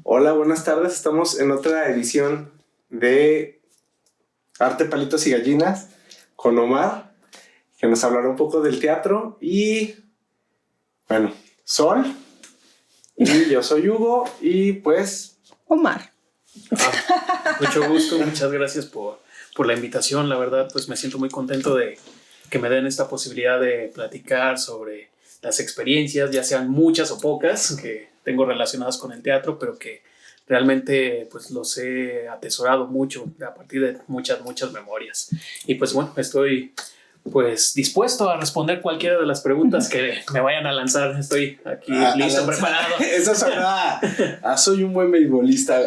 Hola, buenas tardes. Estamos en otra edición de Arte, Palitos y Gallinas con Omar, que nos hablará un poco del teatro. Y bueno, Sol, y yo soy Hugo, y pues Omar. Mucho gusto, muchas gracias por la invitación. La verdad, pues me siento muy contento de que me den esta posibilidad de platicar sobre las experiencias, ya sean muchas o pocas, que tengo relacionadas con el teatro, pero que realmente pues los he atesorado mucho a partir de muchas memorias. Y pues bueno, estoy pues dispuesto a responder cualquiera de las preguntas que me vayan a lanzar. Estoy aquí listo, preparado. Eso suena soy un buen beisbolista.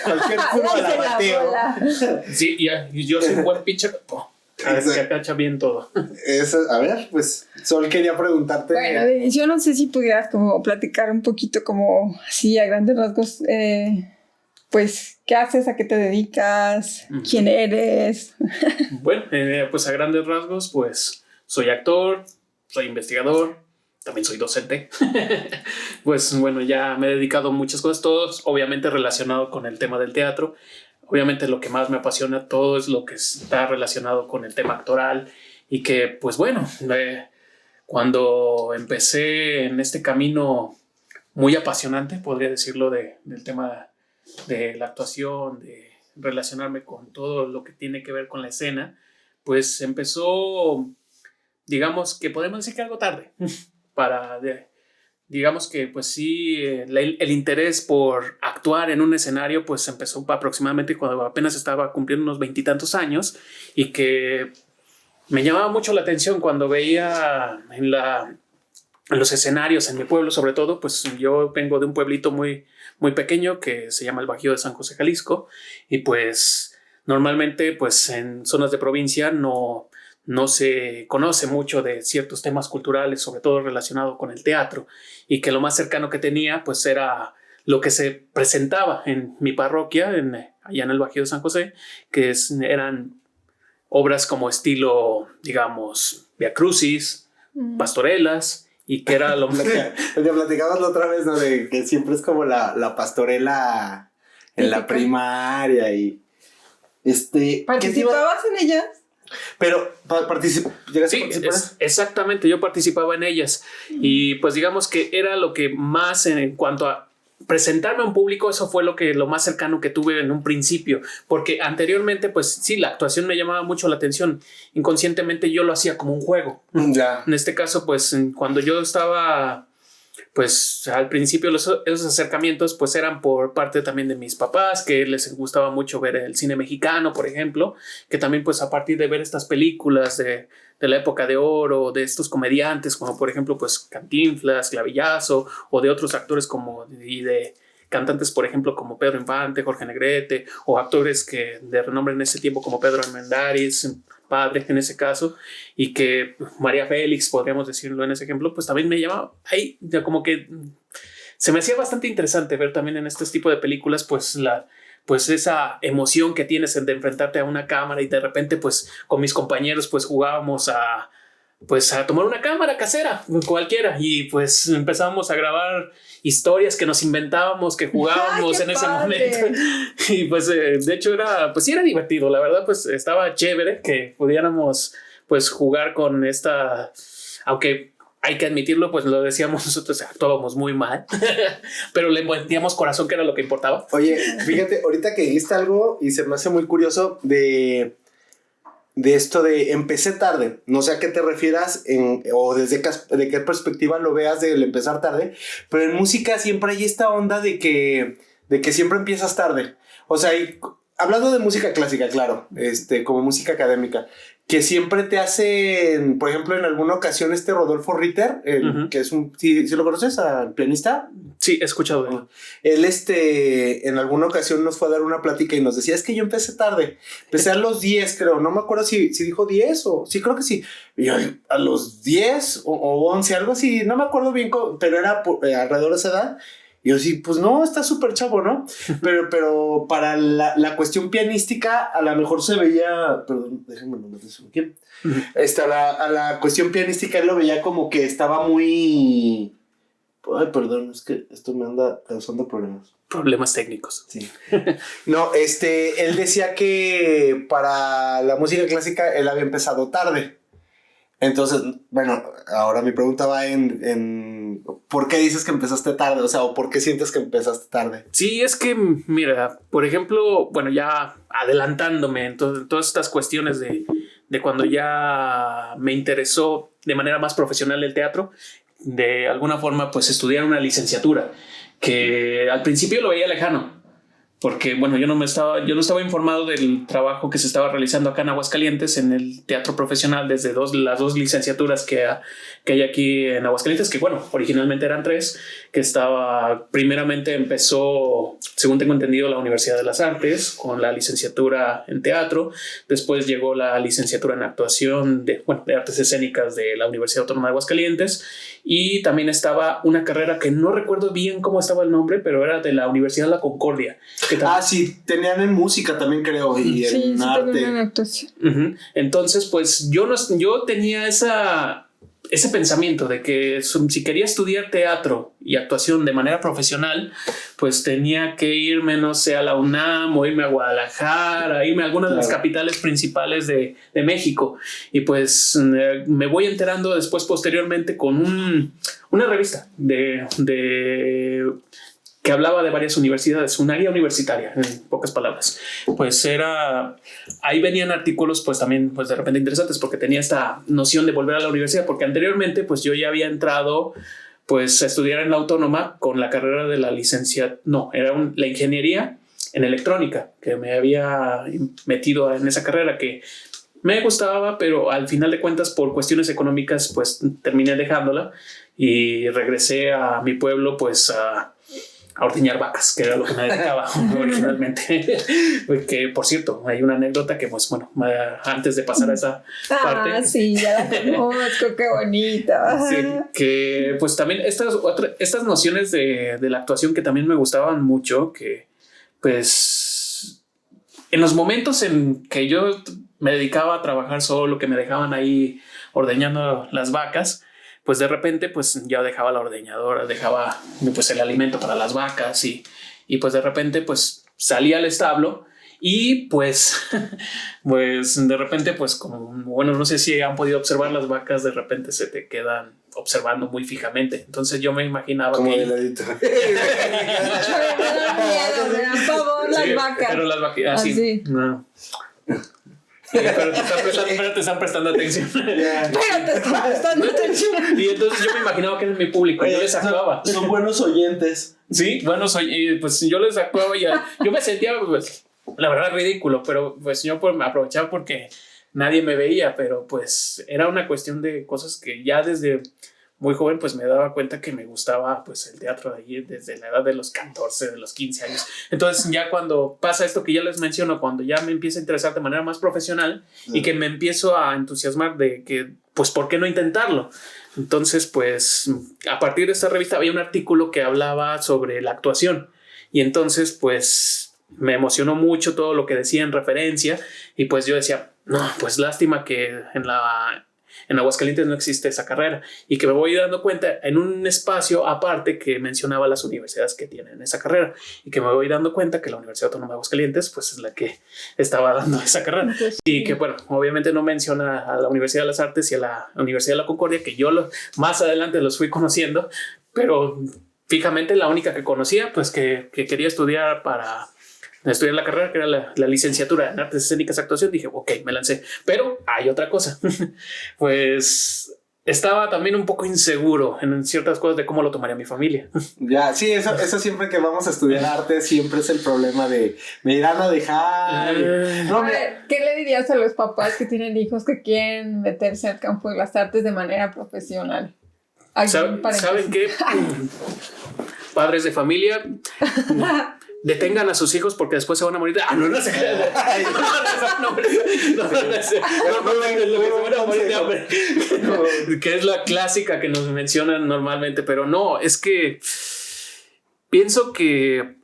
Cualquier curva la bateo. Sí, y yo soy un buen pitcher. Que cacha bien todo. Eso, a ver, pues Sol quería preguntarte. Bueno, yo no sé si pudieras como platicar un poquito como así a grandes rasgos, pues, ¿qué haces? ¿A qué te dedicas? ¿Quién eres? Bueno, pues a grandes rasgos, pues soy actor, soy investigador, también soy docente. Pues bueno, ya me he dedicado a muchas cosas, todos obviamente relacionado con el tema del teatro. Obviamente lo que más me apasiona todo es lo que está relacionado con el tema actoral y que pues bueno, cuando empecé en este camino muy apasionante, podría decirlo, del tema de la actuación, de relacionarme con todo lo que tiene que ver con la escena, pues empezó, digamos que podemos decir que algo tarde, digamos que pues sí, el interés por actuar en un escenario pues empezó aproximadamente cuando apenas estaba cumpliendo unos 20 y tantos años, y que me llamaba mucho la atención cuando veía en los escenarios en mi pueblo, sobre todo, pues yo vengo de un pueblito muy pequeño que se llama el Bajío de San José, Jalisco, y pues normalmente pues en zonas de provincia no se conoce mucho de ciertos temas culturales, sobre todo relacionado con el teatro, y que lo más cercano que tenía pues era lo que se presentaba en mi parroquia, allá en el Bajío de San José, que eran obras como estilo, digamos, Via Crucis, pastorelas, y que era lo que platicabas la otra vez, ¿no? De que siempre es como la pastorela en la primaria y ¿Participabas en ellas? Pero ¿llegaste a participar? Exactamente, yo participaba en ellas y pues digamos que era lo que más en cuanto a presentarme a un público, eso fue lo más cercano que tuve en un principio, porque anteriormente pues sí, la actuación me llamaba mucho la atención, inconscientemente yo lo hacía como un juego. Ya. En este caso pues cuando yo estaba pues al principio esos acercamientos pues eran por parte también de mis papás, que les gustaba mucho ver el cine mexicano, por ejemplo, que también pues a partir de ver estas películas de la época de oro, de estos comediantes como por ejemplo pues Cantinflas, Clavillazo, o de otros actores y de cantantes por ejemplo como Pedro Infante, Jorge Negrete, o actores que de renombre en ese tiempo como Pedro Armendáriz, padre en ese caso, y que María Félix, podríamos decirlo en ese ejemplo, pues también me llamaba ahí, como que se me hacía bastante interesante ver también en este tipo de películas pues esa emoción que tienes de enfrentarte a una cámara, y de repente pues con mis compañeros pues jugábamos a tomar una cámara casera cualquiera y pues empezábamos a grabar historias que nos inventábamos, que jugábamos en ese momento, y pues de hecho era divertido, la verdad, pues estaba chévere que pudiéramos pues jugar con esta, aunque hay que admitirlo, pues lo decíamos nosotros, actuábamos muy mal, pero le metíamos corazón, que era lo que importaba. Oye, fíjate, ahorita que dijiste algo y se me hace muy curioso de esto de empecé tarde, no sé a qué te refieras o de qué perspectiva lo veas del empezar tarde, pero en música siempre hay esta onda de que siempre empiezas tarde. O sea, hablando de música clásica, claro, como música académica, que siempre te hacen, por ejemplo, en alguna ocasión Rodolfo Ritter, que es ¿sí lo conoces, al pianista? Sí, he escuchado de él. Él, en alguna ocasión nos fue a dar una plática y nos decía, es que yo empecé tarde, empecé a los 10, creo, no me acuerdo si dijo 10 o, sí, creo que sí, y yo, a los 10 o 11, algo así, no me acuerdo bien, pero era alrededor de esa edad. Y yo sí, pues no, está súper chavo, ¿no? Pero para la cuestión pianística, a lo mejor se veía, perdón, déjenme mandar eso aquí. A la cuestión pianística él lo veía como que estaba muy Ay, perdón, es que esto me anda causando problemas. Problemas técnicos. Sí. No, él decía que para la música clásica él había empezado tarde. Entonces, bueno, ahora mi pregunta va en ¿por qué dices que empezaste tarde? O sea, ¿o por qué sientes que empezaste tarde? Sí, es que, mira, por ejemplo, bueno, ya adelantándome en todas estas cuestiones de cuando ya me interesó de manera más profesional el teatro, de alguna forma, pues estudiar una licenciatura, que al principio lo veía lejano, porque bueno, yo no estaba informado del trabajo que se estaba realizando acá en Aguascalientes en el teatro profesional desde las dos licenciaturas que hay aquí en Aguascalientes, que bueno, originalmente eran 3, que primeramente empezó, según tengo entendido, la Universidad de las Artes con la licenciatura en teatro, después llegó la licenciatura en actuación de artes escénicas de la Universidad Autónoma de Aguascalientes, y también estaba una carrera que no recuerdo bien cómo estaba el nombre, pero era de la Universidad de la Concordia. Sí, tenían en música también, creo, y en arte. Tenían en actuación. Uh-huh. Entonces, pues yo tenía ese pensamiento de que si quería estudiar teatro y actuación de manera profesional, pues tenía que irme, no sé, a la UNAM o irme a Guadalajara, irme a alguna de las capitales principales de México. Y pues me voy enterando después, posteriormente, con una revista que hablaba de varias universidades, una guía universitaria, en pocas palabras. Pues ahí venían artículos pues también pues de repente interesantes, porque tenía esta noción de volver a la universidad, porque anteriormente pues yo ya había entrado pues a estudiar en la Autónoma con la carrera de la la ingeniería en electrónica, que me había metido en esa carrera que me gustaba, pero al final de cuentas por cuestiones económicas pues terminé dejándola y regresé a mi pueblo pues a ordeñar vacas, que era lo que me dedicaba originalmente. Que por cierto, hay una anécdota que pues bueno, antes de pasar a esa parte. Sí, ya la conozco, qué bonita. Sí, que pues también estas nociones de la actuación que también me gustaban mucho, que pues en los momentos en que yo me dedicaba a trabajar solo, que me dejaban ahí ordeñando las vacas, pues de repente pues ya dejaba la ordeñadora, dejaba pues el alimento para las vacas y pues de repente pues salía al establo y pues pues de repente pues como bueno, no sé si han podido observar, las vacas de repente se te quedan observando muy fijamente, entonces yo me imaginaba como que de ladito. Me dan pavor las vacas. Pero las vacas así. No. Pero te están prestando atención. Pero te están prestando atención. Y entonces yo me imaginaba que era mi público. Yo les actuaba. Son buenos oyentes. Sí, buenos oyentes. Pues yo les actuaba y yo me sentía, pues, la verdad, ridículo. Pero pues yo me aprovechaba porque nadie me veía. Pero pues era una cuestión de cosas que ya desde muy joven pues me daba cuenta que me gustaba pues el teatro de allí desde la edad de los 14, de los 15 años. Entonces ya cuando pasa esto que ya les menciono, cuando ya me empieza a interesar de manera más profesional y que me empiezo a entusiasmar de que pues ¿por qué no intentarlo? Entonces pues a partir de esta revista había un artículo que hablaba sobre la actuación y entonces pues me emocionó mucho todo lo que decía en referencia y pues yo decía, no, pues lástima que en Aguascalientes no existe esa carrera y que me voy dando cuenta en un espacio aparte que mencionaba las universidades que tienen esa carrera y que me voy dando cuenta que la Universidad Autónoma de Aguascalientes pues es la que estaba dando esa carrera y que bueno, obviamente no menciona a la Universidad de las Artes y a la Universidad de la Concordia, que yo más adelante los fui conociendo, pero fijamente la única que conocía pues que quería estudiar para estudiar la carrera, que era la licenciatura en Artes Escénicas Actuación. Dije, ok, me lancé. Pero hay otra cosa. Pues estaba también un poco inseguro en ciertas cosas de cómo lo tomaría mi familia. Ya, sí, eso siempre que vamos a estudiar arte siempre es el problema de me irán a dejar. No, a ver, ¿qué le dirías a los papás que tienen hijos que quieren meterse al campo de las artes de manera profesional? ¿Saben qué? Padres de familia, detengan a sus hijos porque después se van a morir. No sé. Que es la clásica que nos mencionan normalmente, pero no, es que pienso que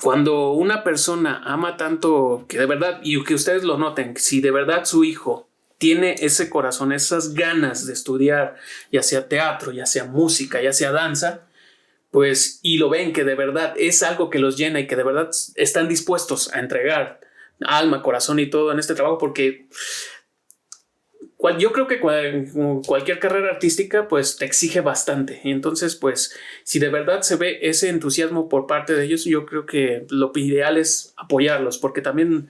cuando una persona ama tanto, que de verdad, y que ustedes lo noten, si de verdad su hijo tiene ese corazón, esas ganas de estudiar, ya sea teatro, ya sea música, ya sea danza, pues, y lo ven que de verdad es algo que los llena y que de verdad están dispuestos a entregar alma, corazón y todo en este trabajo, porque yo creo que cualquier carrera artística pues te exige bastante, y entonces pues si de verdad se ve ese entusiasmo por parte de ellos, yo creo que lo ideal es apoyarlos, porque también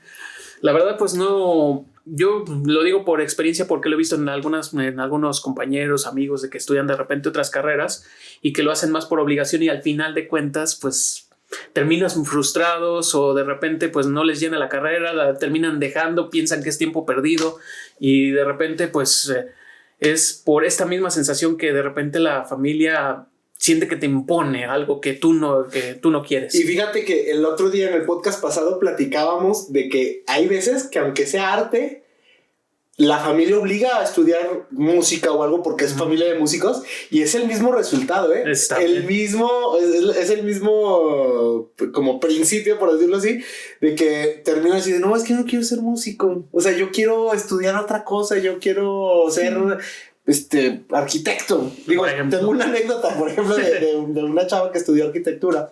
la verdad pues no, yo lo digo por experiencia porque lo he visto en algunos compañeros, amigos de que estudian de repente otras carreras y que lo hacen más por obligación y al final de cuentas pues terminas frustrados o de repente pues no les llena la carrera, la terminan dejando, piensan que es tiempo perdido y de repente pues es por esta misma sensación que de repente la familia siente que te impone algo que tú no quieres. Y fíjate que el otro día en el podcast pasado platicábamos de que hay veces que aunque sea arte, la familia obliga a estudiar música o algo porque es familia de músicos y es el mismo resultado, ¿eh? Es el mismo como principio, por decirlo así, de que termina así de no, es que no quiero ser músico. O sea, yo quiero estudiar otra cosa, yo quiero ser arquitecto. Digo, tengo una anécdota, por ejemplo, de una chava que estudió arquitectura.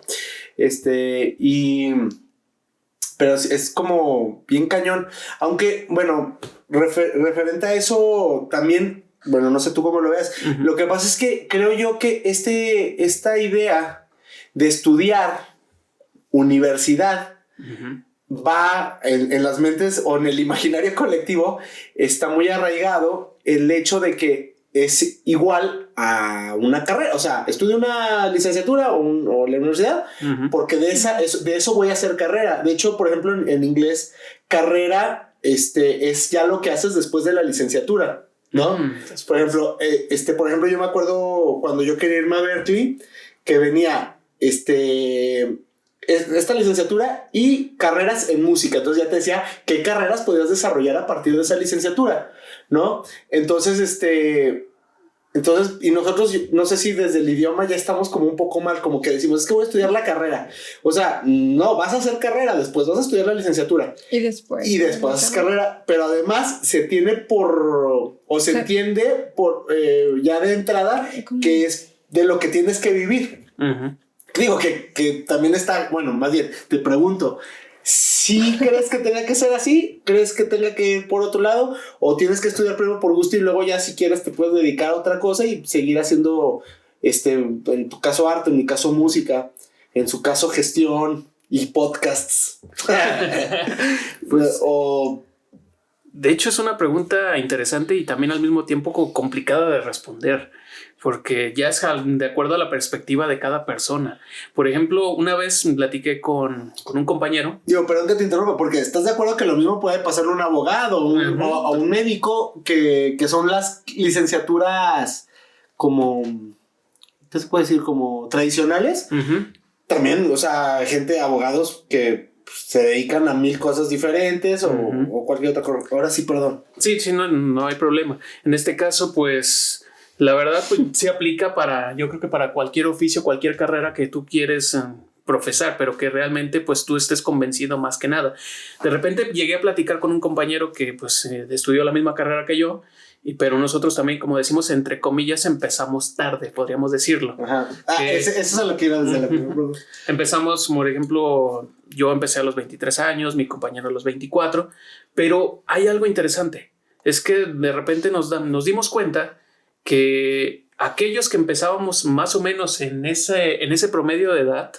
Pero es como bien cañón. Aunque, bueno, referente a eso también, bueno, no sé tú cómo lo veas. Uh-huh. Lo que pasa es que creo yo que esta idea de estudiar universidad uh-huh. va en las mentes o en el imaginario colectivo, está muy arraigado el hecho de que es igual a una carrera, o sea, estudio una licenciatura o la universidad, uh-huh. porque de eso voy a hacer carrera. De hecho, por ejemplo, en inglés, carrera es ya lo que haces después de la licenciatura, ¿no? Uh-huh. Por ejemplo, yo me acuerdo cuando yo quería irme a Berkeley, que venía esta licenciatura y carreras en música. Entonces ya te decía qué carreras podías desarrollar a partir de esa licenciatura, ¿no? Entonces, y nosotros, no sé si desde el idioma ya estamos como un poco mal, como que decimos, es que voy a estudiar la carrera. O sea, no, vas a hacer carrera, después vas a estudiar la licenciatura. Y después haces carrera, pero además se tiene se entiende ya de entrada que es de lo que tienes que vivir. Uh-huh. Digo que también está, bueno, más bien, te pregunto, ¿sí crees que tenga que ser así? ¿Crees que tenga que ir por otro lado? ¿O tienes que estudiar primero por gusto y luego ya si quieres te puedes dedicar a otra cosa y seguir haciendo, en tu caso arte, en mi caso música, en su caso gestión y podcasts? De hecho es una pregunta interesante y también al mismo tiempo complicada de responder, porque ya es de acuerdo a la perspectiva de cada persona. Por ejemplo, una vez platiqué con un compañero. Digo, perdón que te interrumpa, porque ¿estás de acuerdo que lo mismo puede pasar a un abogado uh-huh. o a un médico que son las licenciaturas como, ¿qué se puede decir? Como tradicionales. Uh-huh. También, o sea, abogados que se dedican a 1000 cosas diferentes uh-huh. o cualquier otra cosa. Ahora sí, perdón. Sí, no hay problema. En este caso, pues la verdad pues, se aplica yo creo que para cualquier oficio, cualquier carrera que tú quieres profesar, pero que realmente pues tú estés convencido más que nada. De repente llegué a platicar con un compañero que pues estudió la misma carrera que yo, pero nosotros también, como decimos, entre comillas, empezamos tarde, podríamos decirlo. Ajá. Eso es a lo que iba desde la primera pregunta. Empezamos, por ejemplo, yo empecé a los 23 años, mi compañero a los 24, pero hay algo interesante, es que de repente nos dimos cuenta que aquellos que empezábamos más o menos en ese promedio de edad,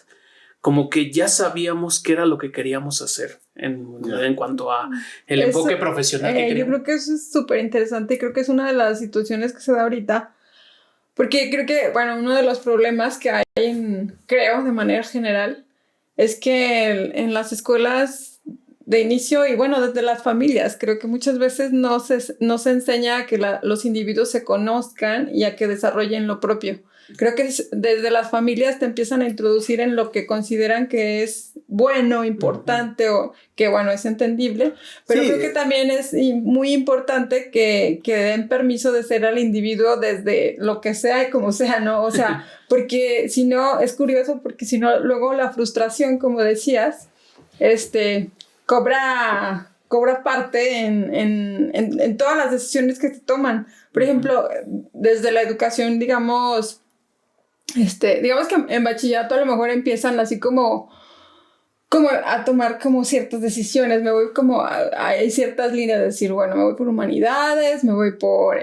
como que ya sabíamos qué era lo que queríamos hacer en cuanto a el enfoque profesional que queríamos. Yo creo que eso es súper interesante y creo que es una de las situaciones que se da ahorita, porque creo que, bueno, uno de los problemas que hay creo de manera general es que en las escuelas de inicio y bueno, desde las familias, creo que muchas veces no se enseña a que los individuos se conozcan y a que desarrollen lo propio. Creo que desde las familias te empiezan a introducir en lo que consideran que es bueno, importante uh-huh. o que bueno, es entendible, pero sí. Creo que también es muy importante que den permiso de ser al individuo desde lo que sea y como sea, ¿no? O sea, porque si no, es curioso porque si no, luego la frustración, como decías, cobra cobra parte en todas las decisiones que se toman. Por ejemplo, desde la educación, digamos que en bachillerato a lo mejor empiezan así como a tomar como ciertas decisiones, me voy como hay ciertas líneas de decir, bueno, me voy por humanidades, me voy por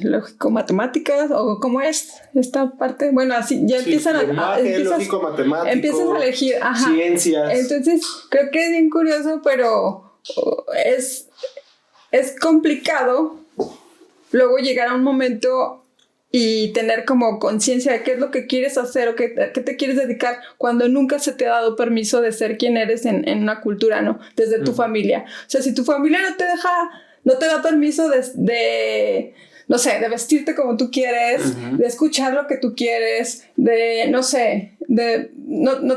lógico matemáticas, o cómo es esta parte, bueno, así ya empiezan lógico matemático, empiezas a elegir, ciencias. Entonces creo que es bien curioso, pero es complicado luego llegar a un momento y tener como conciencia de qué es lo que quieres hacer o qué te quieres dedicar cuando nunca se te ha dado permiso de ser quien eres en una cultura, ¿no? Desde tu familia. O sea, si tu familia no te da permiso de no sé, de vestirte como tú quieres, de escuchar lo que tú quieres, no te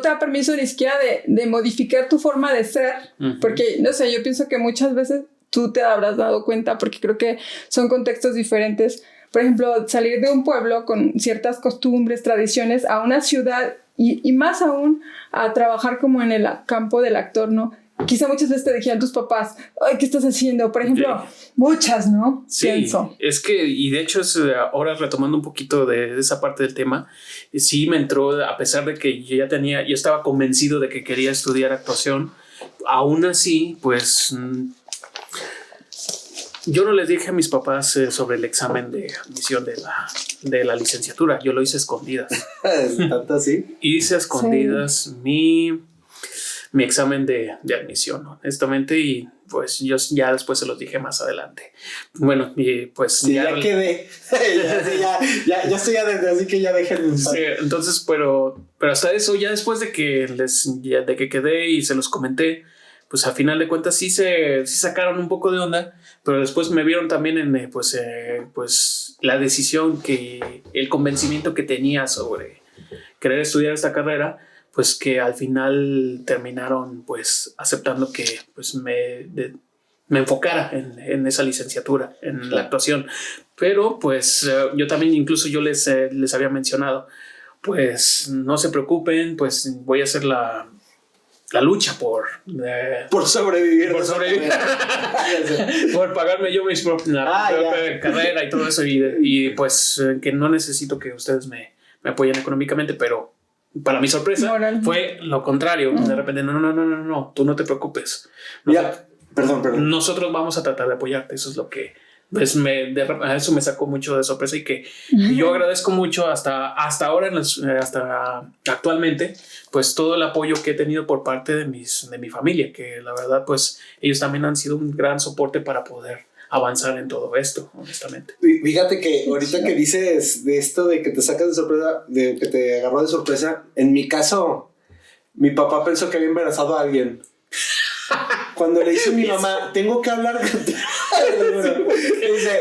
da permiso ni siquiera de modificar tu forma de ser, porque, no sé, yo pienso que muchas veces tú te habrás dado cuenta, porque creo que son contextos diferentes. Por ejemplo, salir de un pueblo con ciertas costumbres, tradiciones, a una ciudad y más aún a trabajar como en el campo del actor, ¿no? Quizá muchas veces te dijeron tus papás, ay, ¿qué estás haciendo? Por ejemplo, muchas, ¿no? Sí, pienso. Es que, y de hecho, ahora retomando un poquito de esa parte del tema, sí me entró, a pesar de que yo estaba convencido de que quería estudiar actuación, aún así, pues... Yo no les dije a mis papás sobre el examen de admisión de la licenciatura. Yo lo hice a escondidas. ¿Tanto así? Hice a escondidas mi examen de admisión, honestamente, y pues yo ya después se los dije más adelante. Bueno, y pues... Sí, ya quedé. ya estoy adentro, así que ya déjenme. Sí, entonces, pero hasta eso, ya después de que quedé y se los comenté, pues a final de cuentas sí sacaron un poco de onda, pero después me vieron también en pues la decisión el convencimiento que tenía sobre querer estudiar esta carrera, pues que al final terminaron pues aceptando que pues me enfocara en esa licenciatura, en la actuación. Pero pues yo también incluso yo les había mencionado, pues no se preocupen, pues voy a hacer la lucha por sobrevivir. Por pagarme yo mi propia carrera y todo eso. Y pues que no necesito que ustedes me apoyen económicamente, pero para mi sorpresa fue lo contrario. De repente, no, tú no te preocupes. Perdón. Nosotros vamos a tratar de apoyarte. Eso es lo que... Pues eso me sacó mucho de sorpresa y que yo agradezco mucho hasta ahora, hasta actualmente, pues todo el apoyo que he tenido por parte de mi familia, que la verdad pues ellos también han sido un gran soporte para poder avanzar en todo esto, honestamente. Fíjate que ahorita que dices de esto de que te sacas de sorpresa, de que te agarró de sorpresa, en mi caso, mi papá pensó que había embarazado a alguien. Cuando le dice a mi mamá, tengo que hablar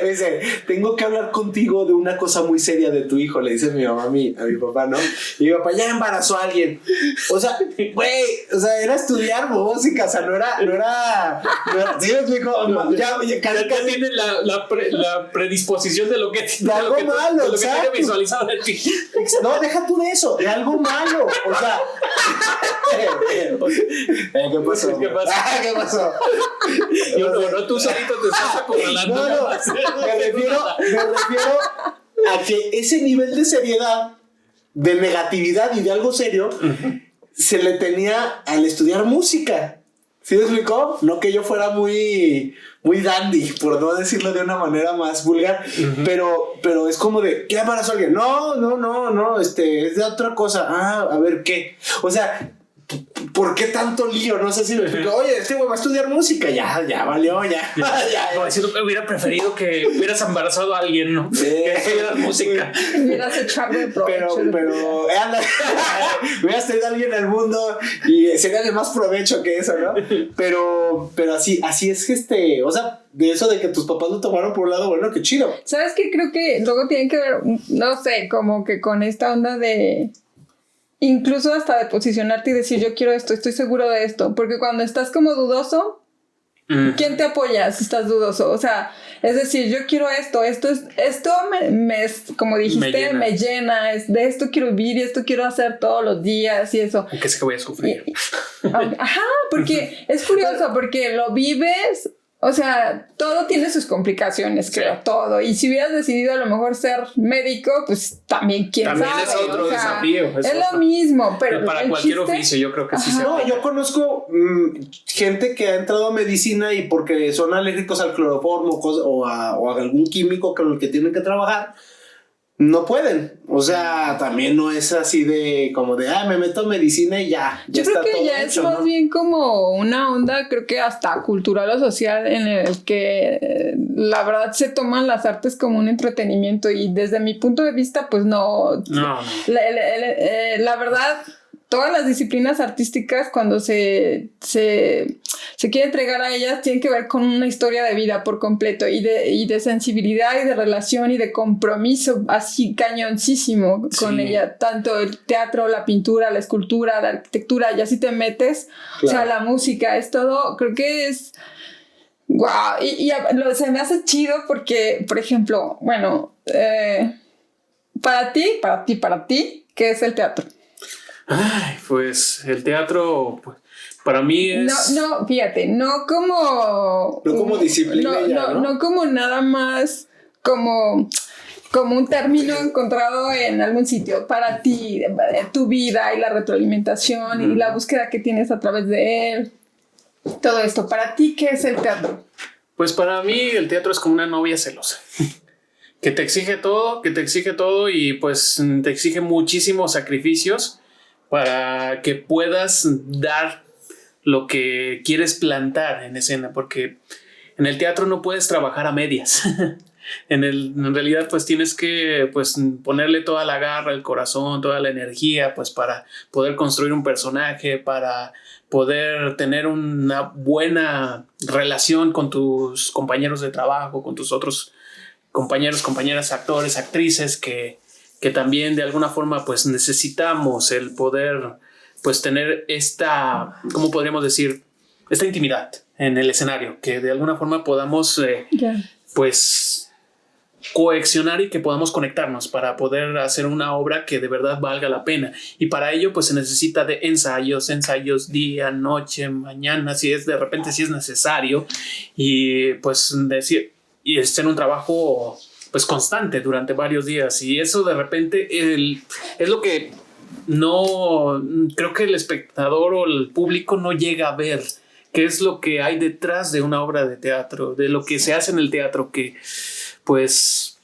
dice, tengo que hablar contigo de una cosa muy seria de tu hijo, le dice mi mamá a mi papá, ¿no? Y mi papá ya embarazó a alguien. O sea, güey, era estudiar música, o sea, no era ¿sí me explico? Ya tiene la predisposición de lo que de algo malo, de lo que tiene visualizado de ti. No, deja tú de eso, de algo malo, o sea. ¿Qué pasó? ¿Qué pasó? Yo no, tú solito te estás acumulando. No, me refiero a que ese nivel de seriedad, de negatividad y de algo serio, se le tenía al estudiar música. ¿Sí me explicó? No que yo fuera muy dandy, por no decirlo de una manera más vulgar, pero es como de, ¿qué embarazó alguien? No, es de otra cosa. A ver, ¿qué? O sea, ¿por qué tanto lío? No sé si me explico. Oye, este güey va a estudiar música. Ya valió, ya. No, si hubiera preferido que hubieras embarazado a alguien, ¿no? Que estudiaras música. Hubieras echado de provecho. Pero hubieras tenido a alguien al mundo y sería de más provecho que eso, ¿no? Pero así es que o sea, de eso de que tus papás lo tomaron por un lado, bueno, qué chido. ¿Sabes qué? Creo que luego tiene que ver, no sé, como que con esta onda de... Incluso hasta de posicionarte y decir, yo quiero esto, estoy seguro de esto. Porque cuando estás como dudoso, ¿quién te apoya si estás dudoso? O sea, es decir, yo quiero esto me como dijiste, me llena. De esto quiero vivir y esto quiero hacer todos los días y eso. Aunque sé que voy a sufrir. Ajá, porque es curioso, porque lo vives, o sea, todo tiene sus complicaciones, creo, todo. Y si hubieras decidido a lo mejor ser médico, pues también, quién también sabe. es otro desafío. Es lo mismo, pero para cualquier oficio, yo creo que sí se No, yo conozco gente que ha entrado a medicina y porque son alérgicos al cloroformo o a algún químico con el que tienen que trabajar, no pueden. O sea, también no es así de como de, me meto a medicina y ya yo está creo que todo ya hecho, es más ¿no? bien como una onda, creo que hasta cultural o social, en el que la verdad se toman las artes como un entretenimiento, y desde mi punto de vista, pues no. La verdad, todas las disciplinas artísticas, cuando se quiere entregar a ellas, tienen que ver con una historia de vida por completo, y de sensibilidad y de relación y de compromiso así cañoncísimo con ella, tanto el teatro, la pintura, la escultura, la arquitectura, ya si te metes, claro. O sea, la música, es todo, creo que es wow, y se me hace chido porque, por ejemplo, bueno, para ti, ¿qué es el teatro? Ay, pues el teatro, pues, para mí es... No, fíjate, no como disciplina no como nada más como un término encontrado en algún sitio. Para ti, tu vida y la retroalimentación y la búsqueda que tienes a través de él, todo esto. ¿Para ti qué es el teatro? Pues para mí el teatro es como una novia celosa. Que te exige todo y pues te exige muchísimos sacrificios para que puedas dar lo que quieres plantar en escena, porque en el teatro no puedes trabajar a medias. En realidad pues tienes que pues ponerle toda la garra, el corazón, toda la energía pues para poder construir un personaje, para poder tener una buena relación con tus compañeros de trabajo, con tus otros compañeros, compañeras, actores, actrices que también de alguna forma pues necesitamos el poder pues tener esta, ¿cómo podríamos decir? Esta intimidad en el escenario, que de alguna forma podamos pues coaccionar y que podamos conectarnos para poder hacer una obra que de verdad valga la pena. Y para ello pues se necesita de ensayos día, noche, mañana, si es necesario, y pues decir, y es en un trabajo pues constante durante varios días, y eso de repente es lo que no creo que el espectador o el público no llega a ver, qué es lo que hay detrás de una obra de teatro, de lo que se hace en el teatro, que pues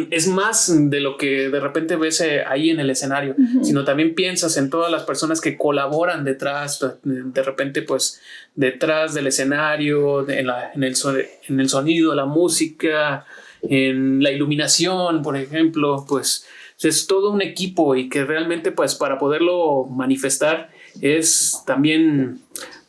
es más de lo que de repente ves ahí en el escenario, sino también piensas en todas las personas que colaboran detrás, de repente pues detrás del escenario, en el sonido, la música, en la iluminación, por ejemplo, pues es todo un equipo, y que realmente pues para poderlo manifestar es también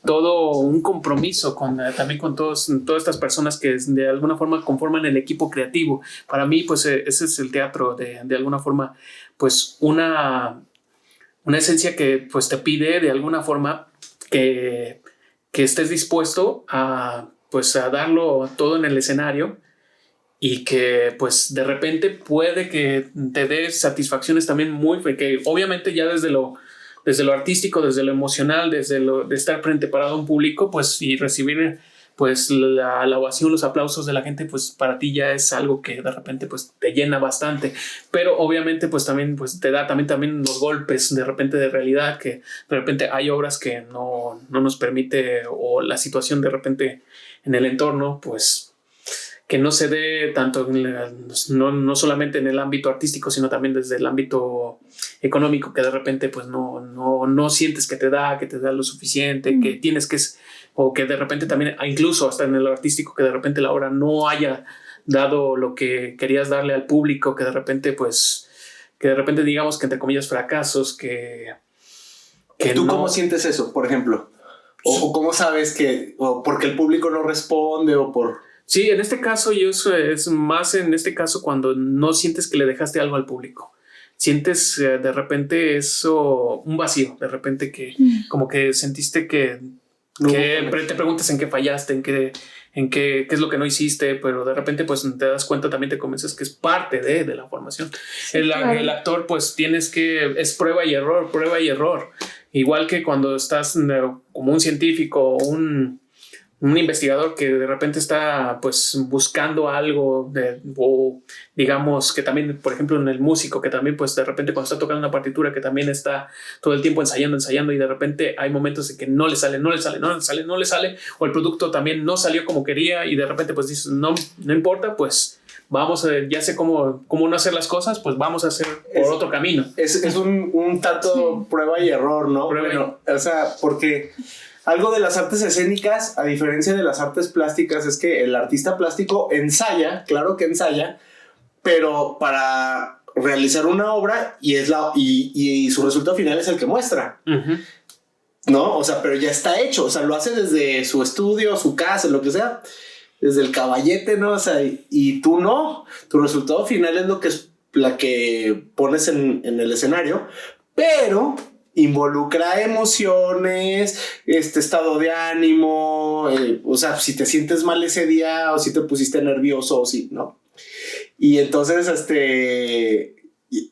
todo un compromiso también con todas estas personas que de alguna forma conforman el equipo creativo. Para mí pues ese es el teatro, de alguna forma pues una esencia que pues te pide de alguna forma que estés dispuesto a pues a darlo todo en el escenario, y que pues de repente puede que te dé satisfacciones también que obviamente ya desde lo artístico, desde lo emocional, de estar frente parado a un público pues y recibir pues la ovación, los aplausos de la gente, pues para ti ya es algo que de repente pues te llena bastante, pero obviamente pues también pues te da también los golpes de repente de realidad, que de repente hay obras que no nos permite, o la situación de repente en el entorno pues que no se dé tanto no solamente en el ámbito artístico, sino también desde el ámbito económico, que de repente pues no sientes que te da lo suficiente, que tienes que, o que de repente también incluso hasta en el artístico, que de repente la obra no haya dado lo que querías darle al público, que de repente digamos que entre comillas fracasos, que ¿Tú cómo sientes eso, por ejemplo? ¿O cómo sabes o porque el público no responde, o por...? Sí, en este caso es más en este caso cuando no sientes que le dejaste algo al público. Sientes de repente un vacío, de repente que como que sentiste que te preguntas en qué fallaste, en qué es lo que no hiciste, pero de repente pues te das cuenta, también te convences que es parte de la formación. Sí, claro. El actor pues es prueba y error, Igual que cuando estás como un científico o un investigador que de repente está pues buscando algo o digamos que también, por ejemplo, en el músico que también pues de repente cuando está tocando una partitura que también está todo el tiempo ensayando y de repente hay momentos en que no le sale o el producto también no salió como quería y de repente pues dices no importa, pues vamos a ya sé cómo no hacer las cosas, pues vamos a hacer por otro camino. Es un tanto prueba y error, ¿no? O sea, porque algo de las artes escénicas, a diferencia de las artes plásticas, es que el artista plástico ensaya, claro que ensaya, pero para realizar una obra y su resultado final es el que muestra. Uh-huh. ¿No? O sea, pero ya está hecho, o sea, lo hace desde su estudio, su casa, lo que sea, desde el caballete, ¿no? O sea, y tú no, tu resultado final es la que pones en el escenario, pero involucra emociones, estado de ánimo, o sea, si te sientes mal ese día o si te pusiste nervioso o si, ¿no? Y entonces,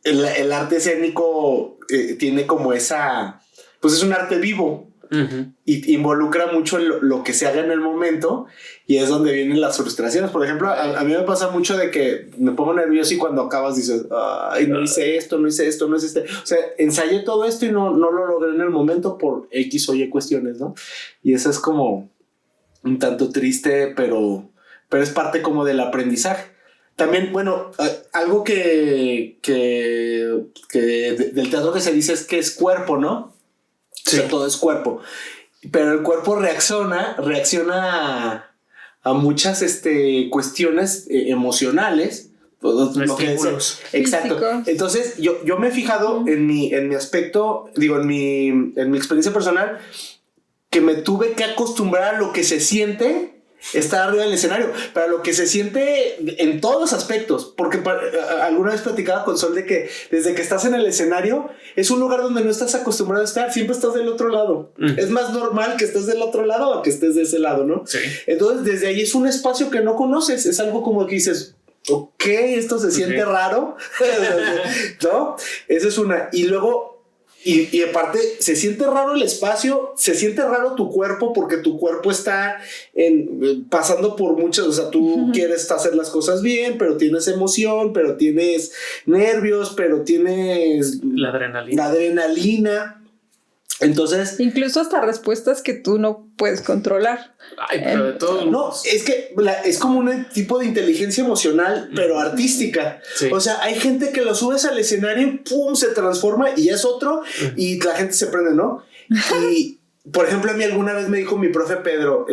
el arte escénico tiene como esa, pues es un arte vivo. Uh-huh. Y involucra mucho lo que se haga en el momento y es donde vienen las frustraciones. Por ejemplo, a mí me pasa mucho de que me pongo nervioso y cuando acabas dices, ay, no hice esto. O sea, ensayé todo esto y no lo logré en el momento por X o Y cuestiones, ¿no? Y eso es como un tanto triste, pero es parte como del aprendizaje. También, bueno, algo que del teatro que se dice es que es cuerpo, ¿no? Sí. O sea, todo es cuerpo. Pero el cuerpo reacciona a muchas cuestiones emocionales. Estímulos. Exacto. Físicos. Entonces, yo me he fijado en mi aspecto, digo, en mi experiencia personal, que me tuve que acostumbrar a lo que se siente estar arriba del escenario, para lo que se siente en todos los aspectos, porque alguna vez platicaba con Sol de que desde que estás en el escenario es un lugar donde no estás acostumbrado a estar, siempre estás del otro lado. Es más normal que estés del otro lado a que estés de ese lado, ¿no? Sí. Entonces desde ahí es un espacio que no conoces, es algo como que dices, ok, esto se siente raro, ¿no? Esa es una. Y luego y aparte se siente raro el espacio, se siente raro tu cuerpo porque tu cuerpo está pasando por muchas, o sea, tú quieres hacer las cosas bien, pero tienes emoción, pero tienes nervios, pero tienes la adrenalina. Entonces, incluso hasta respuestas que tú no puedes controlar. Ay, pero de todo. No, es que es como un tipo de inteligencia emocional, pero artística. Sí. O sea, hay gente que lo subes al escenario y ¡pum! Se transforma y es otro y la gente se prende, ¿no? Y, por ejemplo, a mí alguna vez me dijo mi profe Pedro,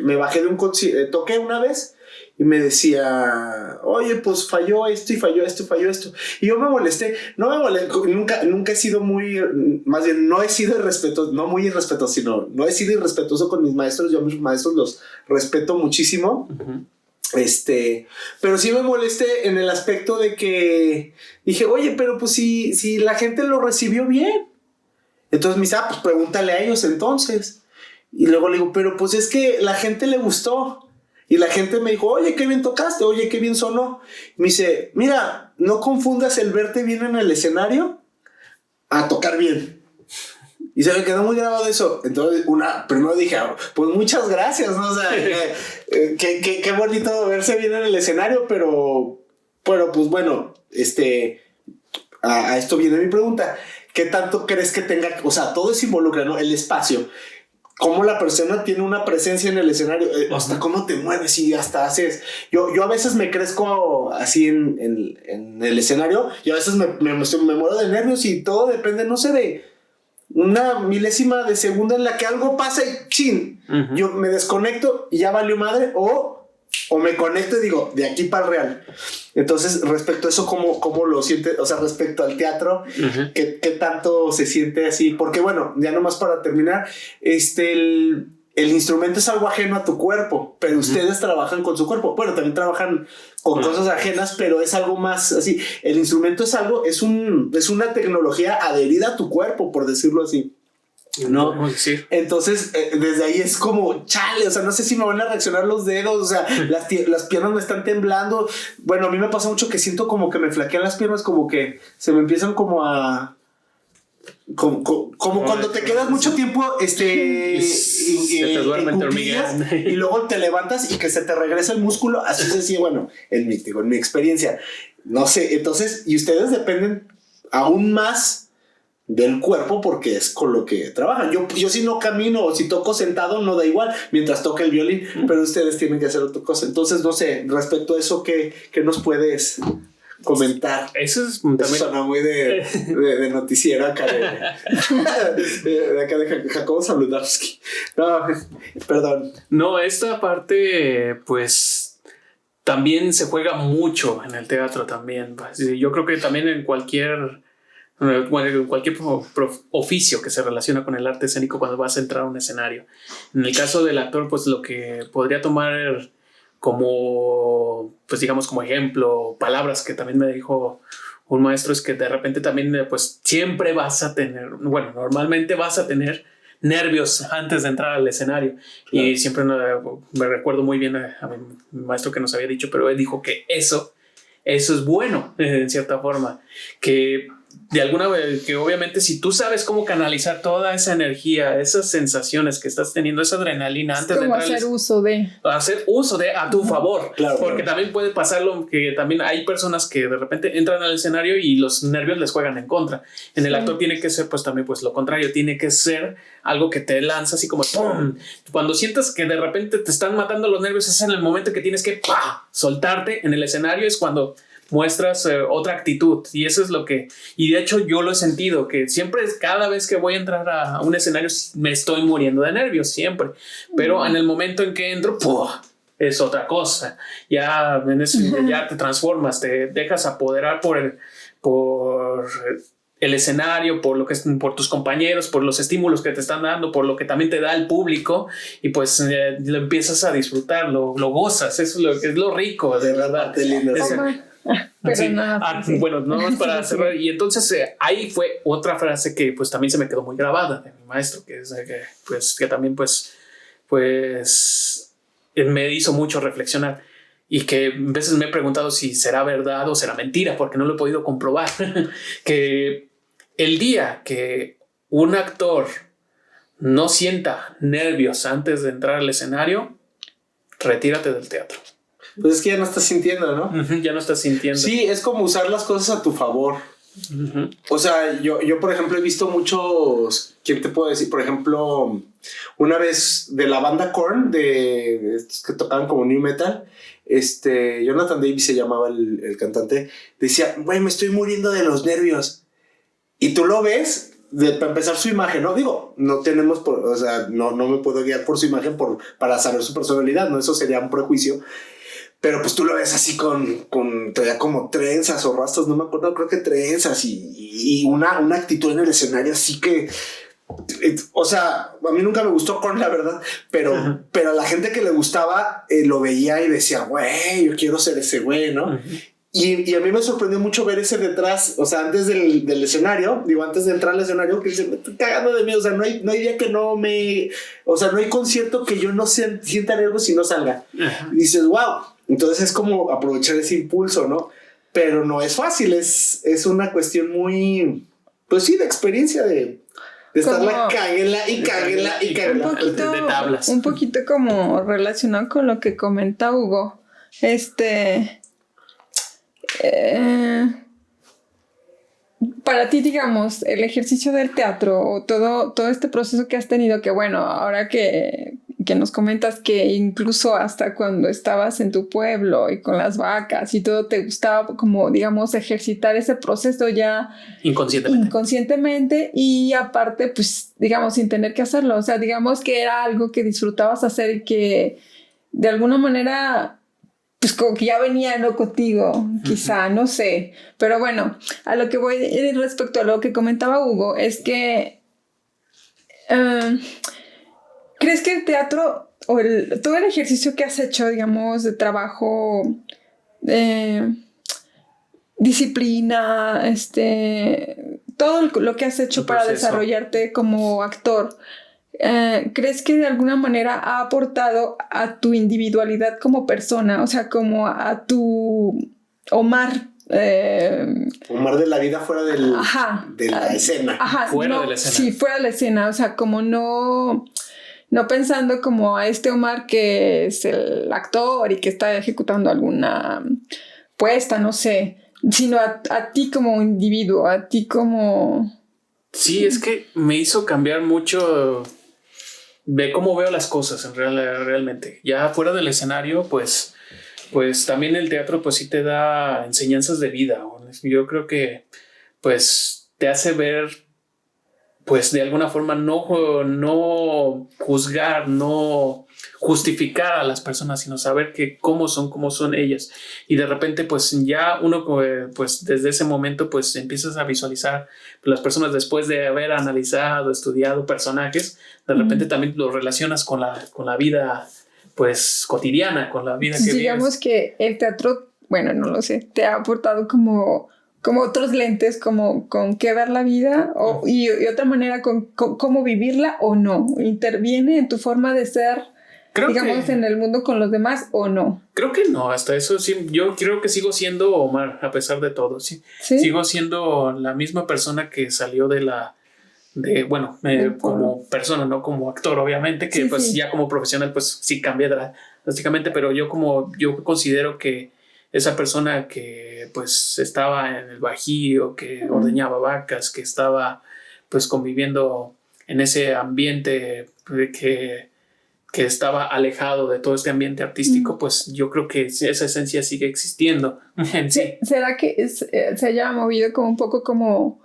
me bajé de un concierto, toqué una vez y me decía, oye, pues falló esto y falló esto y falló esto. Y yo me molesté, nunca he sido más bien no he sido irrespetuoso, no muy irrespetuoso, sino no he sido irrespetuoso con mis maestros. Yo a mis maestros los respeto muchísimo. Uh-huh. Pero sí me molesté en el aspecto de que dije, oye, pero pues si la gente lo recibió bien. Entonces me dice, pues pregúntale a ellos entonces. Y luego le digo, pero pues es que la gente le gustó. Y la gente me dijo, oye, qué bien tocaste, oye, qué bien sonó. Me dice, mira, no confundas el verte bien en el escenario a tocar bien. Y se me quedó muy grabado eso. Entonces, primero dije, pues muchas gracias, ¿no? O sea, qué bonito verse bien en el escenario, pero pues bueno, a esto viene mi pregunta. ¿Qué tanto crees que tenga? O sea, todo es involucra, ¿no? El espacio. Cómo la persona tiene una presencia en el escenario, hasta cómo te mueves y hasta haces. Yo a veces me crezco así en el escenario y a veces me muero de nervios y todo depende, no sé, de una milésima de segundo en la que algo pasa y ¡chin! Uh-huh. Yo me desconecto y ya valió madre o me conecto y digo, de aquí para el real. Entonces, respecto a eso, ¿cómo lo sientes? O sea, respecto al teatro, uh-huh. ¿qué tanto se siente así? Porque, bueno, ya nomás para terminar, el instrumento es algo ajeno a tu cuerpo, pero ustedes trabajan con su cuerpo. Bueno, también trabajan con cosas ajenas, pero es algo más así. El instrumento es una tecnología adherida a tu cuerpo, por decirlo así. ¿No? Sí. Entonces desde ahí es como chale, o sea, no sé si me van a reaccionar los dedos, o sea, las piernas me están temblando. Bueno, a mí me pasa mucho que siento como que me flaquean las piernas, como que se me empiezan como a como cuando te quedas mucho tiempo se te duerme en tu cuclillas, hormiga. y luego te levantas y que se te regresa el músculo, así se siente, bueno, en mi experiencia, no sé, entonces, y ustedes dependen aún más del cuerpo porque es con lo que trabajan. Yo si no camino o si toco sentado no da igual mientras toque el violín, pero ustedes tienen que hacer otra cosa. Entonces, no sé, respecto a eso, ¿qué nos puedes comentar? Eso es también. Eso suena muy de noticiero acá de acá de Jacobo Zabludowski. No, perdón. No, esta parte, pues, también se juega mucho en el teatro también. Yo creo que también en cualquier oficio que se relaciona con el arte escénico cuando vas a entrar a un escenario. En el caso del actor, pues lo que podría tomar como, pues digamos como ejemplo, palabras que también me dijo un maestro, es que de repente también pues siempre vas a tener, bueno, normalmente vas a tener nervios antes de entrar al escenario. Claro. Y siempre me recuerdo muy bien a mi maestro que nos había dicho, pero él dijo que eso es bueno en cierta forma, que de alguna vez, que obviamente si tú sabes cómo canalizar toda esa energía, esas sensaciones que estás teniendo, esa adrenalina antes de entrar, hacer uso de a tu favor, claro, porque también puede pasarlo que también hay personas que de repente entran al escenario y los nervios les juegan en contra. En el actor tiene que ser pues también pues lo contrario, tiene que ser algo que te lanza así como ¡pum! Cuando sientas que de repente te están matando los nervios, es en el momento que tienes que ¡pah! Soltarte en el escenario, es cuando muestras otra actitud, y eso es lo que, y de hecho yo lo he sentido, que siempre cada vez que voy a entrar a un escenario me estoy muriendo de nervios siempre, pero en el momento en que entro ¡pum! Es otra cosa, ya te transformas, te dejas apoderar por el escenario, por tus compañeros, por los estímulos que te están dando, por lo que también te da el público, y pues lo empiezas a disfrutar, lo gozas, eso es lo rico, de verdad. Pero sí. nada, Bueno, no más para cerrar. Y entonces ahí fue otra frase que pues también se me quedó muy grabada de mi maestro, que también pues me hizo mucho reflexionar, y que a veces me he preguntado si será verdad o será mentira, porque no lo he podido comprobar. Que el día que un actor no sienta nervios antes de entrar al escenario, retírate del teatro. Pues es que ya no estás sintiendo, ¿no? Ya no estás sintiendo. Sí, es como usar las cosas a tu favor. O sea, yo por ejemplo he visto muchos, ¿quién te puedo decir? Por ejemplo, una vez de la banda Korn, de estos que tocaban como new metal, Jonathan Davis se llamaba el cantante, decía, güey, me estoy muriendo de los nervios. Y tú lo ves, para empezar su imagen, ¿no? Digo, no tenemos, o sea, no me puedo guiar por su imagen para saber su personalidad, ¿no? Eso sería un prejuicio. Pero pues tú lo ves así con todavía como trenzas o rastros, no me acuerdo, creo que trenzas y una actitud en el escenario así que, o sea, a mí nunca me gustó Korn, la verdad, pero a la gente que le gustaba lo veía y decía, güey, yo quiero ser ese güey, ¿no? Y a mí me sorprendió mucho ver ese detrás, o sea, antes del escenario, antes de entrar al escenario, que dice, me estoy cagando de mí, o sea, no hay día que no me, o sea, no hay concierto que yo no sienta nervios si no salga. Y dices, wow. Entonces es como aprovechar ese impulso, ¿no? Pero no es fácil, es una cuestión muy, pues sí, de experiencia de estarla cáguenla y cáguenla y cáguenla. De tablas. Un poquito como relacionado con lo que comenta Hugo. Para ti, digamos, el ejercicio del teatro o todo este proceso que has tenido, que bueno, ahora que nos comentas que incluso hasta cuando estabas en tu pueblo y con las vacas y todo te gustaba como, digamos, ejercitar ese proceso ya inconscientemente y aparte, pues, digamos, sin tener que hacerlo. O sea, digamos que era algo que disfrutabas hacer y que de alguna manera, pues como que ya venía, ¿no? Contigo, quizá, no sé. Pero bueno, a lo que voy respecto a lo que comentaba Hugo es que ¿crees que el teatro o todo el ejercicio que has hecho, digamos, de trabajo, disciplina, todo lo que has hecho para desarrollarte como actor, ¿crees que de alguna manera ha aportado a tu individualidad como persona? O sea, como a tu Omar Omar de la vida fuera de la escena. Fuera de la escena. Sí, fuera de la escena. O sea, como no pensando como a este Omar que es el actor y que está ejecutando alguna puesta, no sé, sino a ti como individuo, a ti como... Sí, es que me hizo cambiar mucho de cómo veo las cosas realmente. Ya fuera del escenario, pues también el teatro pues sí te da enseñanzas de vida. Yo creo que pues te hace ver, pues de alguna forma no juzgar, no justificar a las personas, sino saber que cómo son ellas. Y de repente pues ya uno pues desde ese momento pues empiezas a visualizar las personas después de haber analizado, estudiado personajes, de repente también lo relacionas con la vida pues cotidiana, con la vida que vives. Digamos que el teatro, bueno, no lo sé, te ha aportado como otros lentes, como con qué ver la vida y otra manera con cómo vivirla o no. ¿Interviene en tu forma de ser, digamos, en el mundo con los demás o no? Creo que no, hasta eso sí. Yo creo que sigo siendo Omar, a pesar de todo. Sí. Sigo siendo la misma persona que salió como persona, no como actor, obviamente, que ya como profesional, pues sí cambié drásticamente, pero yo considero que esa persona que pues estaba en el Bajío, que ordeñaba vacas, que estaba pues conviviendo en ese ambiente que estaba alejado de todo este ambiente artístico, pues yo creo que esa esencia sigue existiendo en sí. ¿Será que se haya movido como un poco como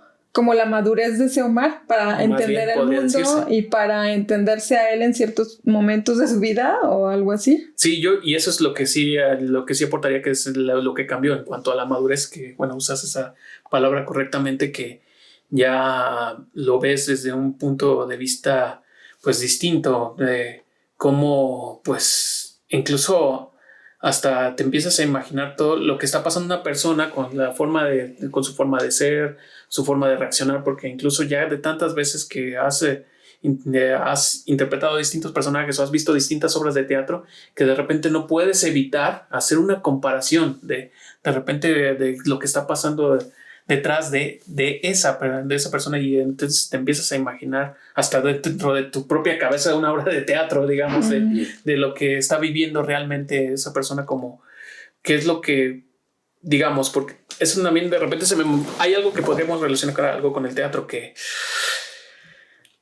la madurez de ese Omar para entender el mundo decirse. Y para entenderse a él en ciertos momentos de su vida o algo así? Sí, y eso es lo que sí aportaría, que es lo que cambió en cuanto a la madurez, que bueno, usas esa palabra correctamente, que ya lo ves desde un punto de vista pues distinto, de cómo pues incluso hasta te empiezas a imaginar todo lo que está pasando una persona con con su forma de ser, su forma de reaccionar, porque incluso ya de tantas veces que has interpretado distintos personajes o has visto distintas obras de teatro, que de repente no puedes evitar hacer una comparación de repente de lo que está pasando detrás de esa persona, y entonces te empiezas a imaginar hasta dentro de tu propia cabeza una obra de teatro, digamos, de lo que está viviendo realmente esa persona, como qué es lo que, digamos, porque eso también de repente hay algo que podríamos relacionar algo con el teatro, que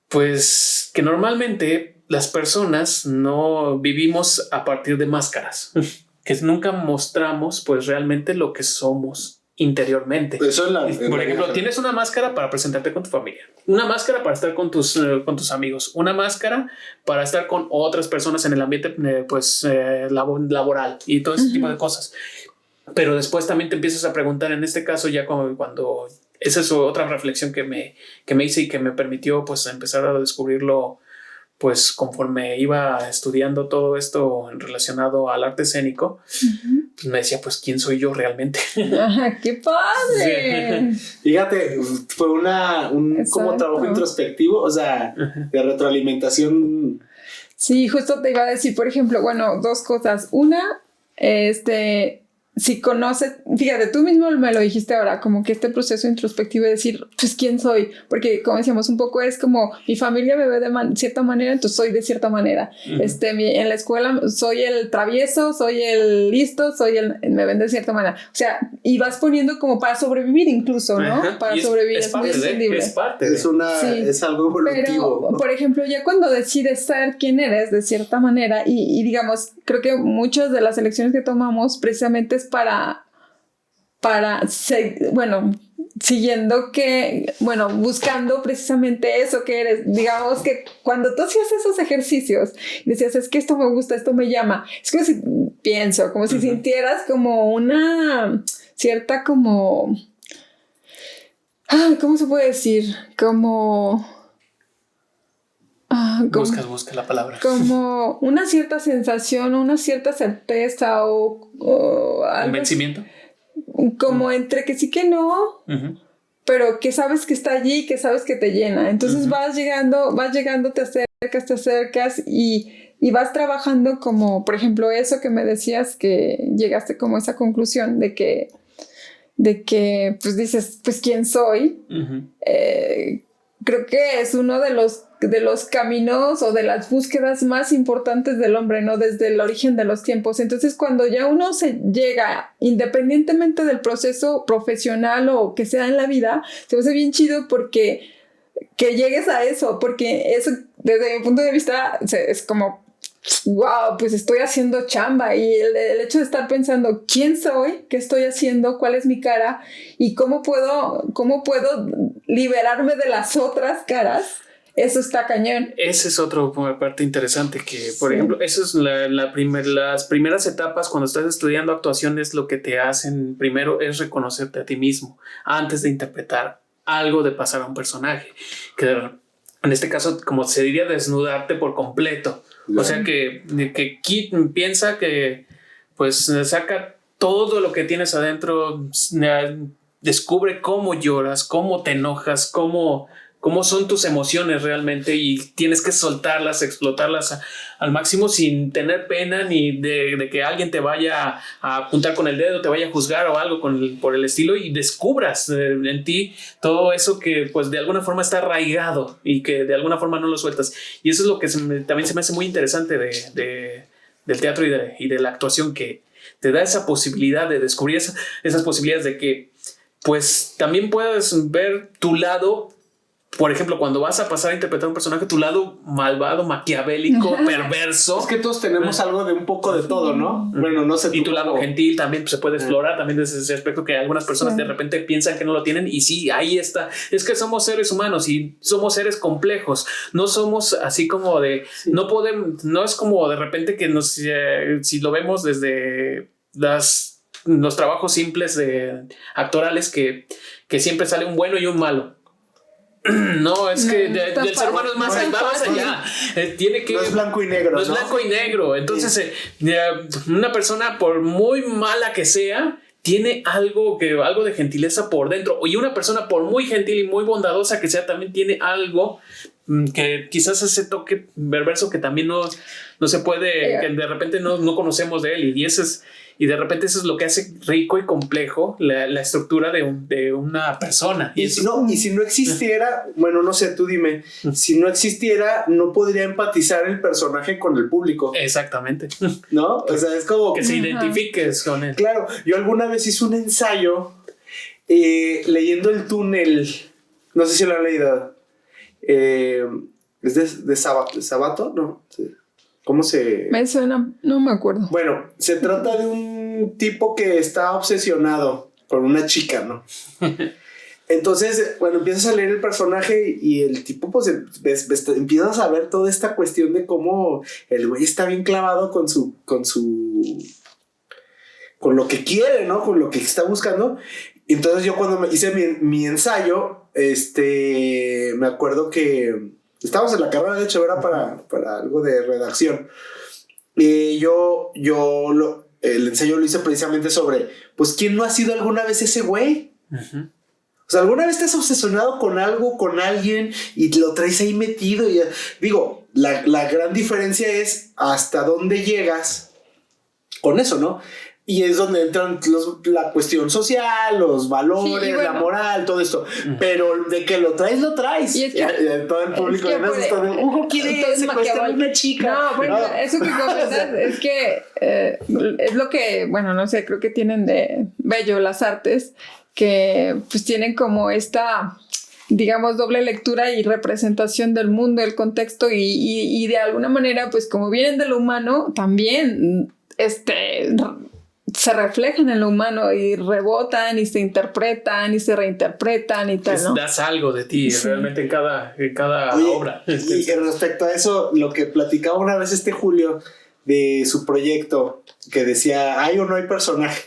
pues que normalmente las personas no vivimos a partir de máscaras, que nunca mostramos pues realmente lo que somos interiormente. Por ejemplo, tienes una máscara para presentarte con tu familia, una máscara para estar con tus amigos, una máscara para estar con otras personas en el ambiente laboral y todo ese tipo de cosas. Pero después también te empiezas a preguntar, en este caso ya cuando esa es otra reflexión que me hice y que me permitió pues empezar a descubrirlo pues conforme iba estudiando todo esto relacionado al arte escénico. Pues me decía, pues, ¿quién soy yo realmente? ¡Qué padre! Sí. Fíjate, fue un como trabajo introspectivo, o sea, de retroalimentación. Sí, justo te iba a decir, por ejemplo, bueno, dos cosas. Una, si conoces, fíjate, tú mismo me lo dijiste ahora, como que este proceso introspectivo de decir, pues, ¿quién soy? Porque, como decíamos, un poco es como, mi familia me ve de cierta manera, entonces soy de cierta manera. En la escuela soy el travieso, soy el listo, me ven de cierta manera. O sea, y vas poniendo como para sobrevivir incluso, ¿no? Para sobrevivir, es muy entendible. Es algo evolutivo. Pero, por ejemplo, ya cuando decides ser quien eres de cierta manera, y digamos, creo que muchas de las elecciones que tomamos precisamente es buscando precisamente eso que eres. Digamos que cuando tú hacías esos ejercicios y decías, es que esto me gusta, esto me llama, es como si sintieras como una cierta ¿cómo se puede decir? Busca la palabra. Como una cierta sensación, una cierta certeza o algo. ¿Convencimiento? Como entre que sí que no, pero que sabes que está allí, que sabes que te llena. Entonces vas llegando, te acercas y vas trabajando como, por ejemplo, eso que me decías, que llegaste como a esa conclusión de que de que pues dices, pues ¿quién soy? Creo que es uno de los caminos o de las búsquedas más importantes del hombre, ¿no? Desde el origen de los tiempos. Entonces, cuando ya uno se llega, independientemente del proceso profesional o que sea en la vida, se me hace bien chido porque que llegues a eso, porque eso, desde mi punto de vista, es como, wow, pues estoy haciendo chamba, y el hecho de estar pensando quién soy, qué estoy haciendo, cuál es mi cara y cómo puedo liberarme de las otras caras, eso está cañón. Esa es otra parte interesante que, por ejemplo, eso es las primeras etapas cuando estás estudiando actuación, es lo que te hacen primero es reconocerte a ti mismo antes de interpretar algo, de pasar a un personaje, que en este caso, como se diría, desnudarte por completo. O sea que Kit piensa que pues saca todo lo que tienes adentro, descubre cómo lloras, cómo te enojas, cómo son tus emociones realmente, y tienes que soltarlas, explotarlas al máximo sin tener pena ni de que alguien te vaya a apuntar con el dedo, te vaya a juzgar o algo por el estilo, y descubras en ti todo eso que pues de alguna forma está arraigado y que de alguna forma no lo sueltas. Y eso es lo que también se me hace muy interesante del teatro y de la actuación, que te da esa posibilidad de descubrir esas posibilidades de que pues también puedes ver tu lado. Por ejemplo, cuando vas a pasar a interpretar un personaje, tu lado malvado, maquiavélico, perverso. Es que todos tenemos algo de un poco de todo, ¿no? Bueno, no sé. Y tu lado gentil también pues, se puede explorar también desde ese aspecto, que algunas personas de repente piensan que no lo tienen, y sí, ahí está. Es que somos seres humanos y somos seres complejos. No somos así como de... Sí. No es como de repente que si lo vemos desde los trabajos simples actorales que siempre sale un bueno y un malo. No, es que el ser humano es más allá. Tiene que, no es blanco y negro. No es blanco y negro. Entonces, una persona, por muy mala que sea, tiene algo de gentileza por dentro. Y una persona, por muy gentil y muy bondadosa que sea, también tiene algo que quizás ese toque perverso que también no se puede, que de repente no conocemos de él. Y de repente eso es lo que hace rico y complejo la estructura de una persona. Y si no existiera, bueno, no sé, tú dime, si no existiera, no podría empatizar el personaje con el público. Exactamente. ¿No? O sea, es como... Que se identifiques con él. Claro, yo alguna vez hice un ensayo leyendo El túnel, no sé si lo han leído. Es de Sabato, ¿no? Sí. ¿Cómo se...? Me suena, no me acuerdo. Bueno, se trata de un tipo que está obsesionado con una chica, ¿no? Entonces, bueno, empiezas a leer el personaje y el tipo, pues, empiezas a ver toda esta cuestión de cómo el güey está bien clavado con lo que quiere, ¿no? Con lo que está buscando. Entonces yo cuando me hice mi ensayo, me acuerdo que estábamos en la carrera, de hecho, era para algo de redacción. Y el ensayo lo hice precisamente sobre, pues, ¿quién no ha sido alguna vez ese güey? Uh-huh. O sea, ¿alguna vez estás obsesionado con algo, con alguien, y lo traes ahí metido? Y, digo, la gran diferencia es hasta dónde llegas con eso, ¿no? Y es donde entran la cuestión social, los valores, sí, bueno, la moral, todo esto. Pero de que lo traes. Y es que, todo el público de México está de, quiere secuestrar a una chica. No, bueno, eso que comentas es que es lo que, bueno, no sé, creo que tienen de bello las artes, que pues tienen como esta, digamos, doble lectura y representación del mundo, del contexto, y de alguna manera, pues como vienen de lo humano, también se reflejan en lo humano y rebotan y se interpretan y se reinterpretan y tal, ¿no? Das algo de ti, sí, realmente en cada obra. Y respecto a eso, lo que platicaba una vez Julio de su proyecto, que decía, ¿hay o no hay personaje?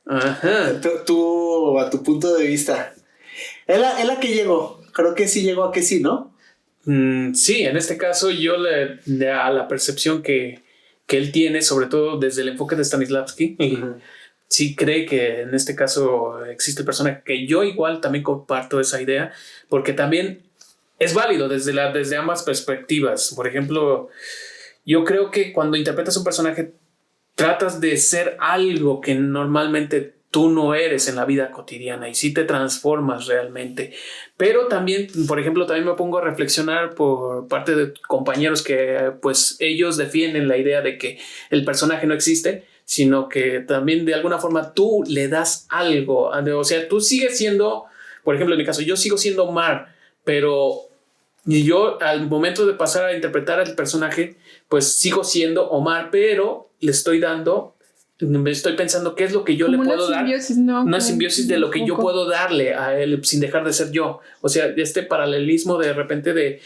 Ajá. Tú, a tu punto de vista. ¿Es la que llegó? Creo que sí llegó a que sí, ¿no? Sí, en este caso yo a la percepción que él tiene, sobre todo desde el enfoque de Stanislavski, uh-huh, sí cree que en este caso existe el personaje, que yo igual también comparto esa idea, porque también es válido desde ambas perspectivas. Por ejemplo, yo creo que cuando interpretas un personaje tratas de ser algo que normalmente tú no eres en la vida cotidiana y sí te transformas realmente. Pero también, por ejemplo, también me pongo a reflexionar por parte de compañeros que pues ellos defienden la idea de que el personaje no existe, sino que también de alguna forma tú le das algo. O sea, tú sigues siendo, por ejemplo, en mi caso, yo sigo siendo Omar, pero yo al momento de pasar a interpretar al personaje, pues sigo siendo Omar, pero le estoy dando, me estoy pensando qué es lo que yo le puedo dar. Una simbiosis de lo que yo puedo darle a él sin dejar de ser yo. O sea, este paralelismo de repente de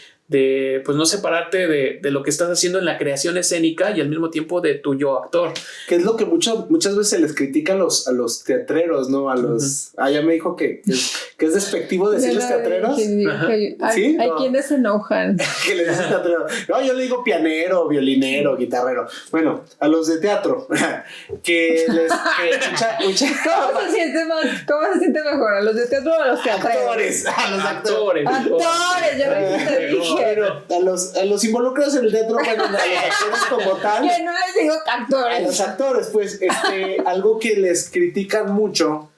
pues no separarte de lo que estás haciendo en la creación escénica y al mismo tiempo de tu yo actor. Que es lo que muchas veces se les critica a los teatreros, ¿no? A los... ya me dijo que es despectivo decirles teatreros. ¿Sí? Hay quienes se enojan. Que le dicen teatrero. No, yo le digo pianero, violinero, guitarrero. Bueno, a los de teatro. que les... ¿Cómo se siente mejor? ¿A los de teatro o a los teatreros? A los actores. Actores, yo me dije. Pero a los involucrados en el teatro, bueno, a los actores como tal. Que no les digo actores. A los actores, pues, algo que les critican mucho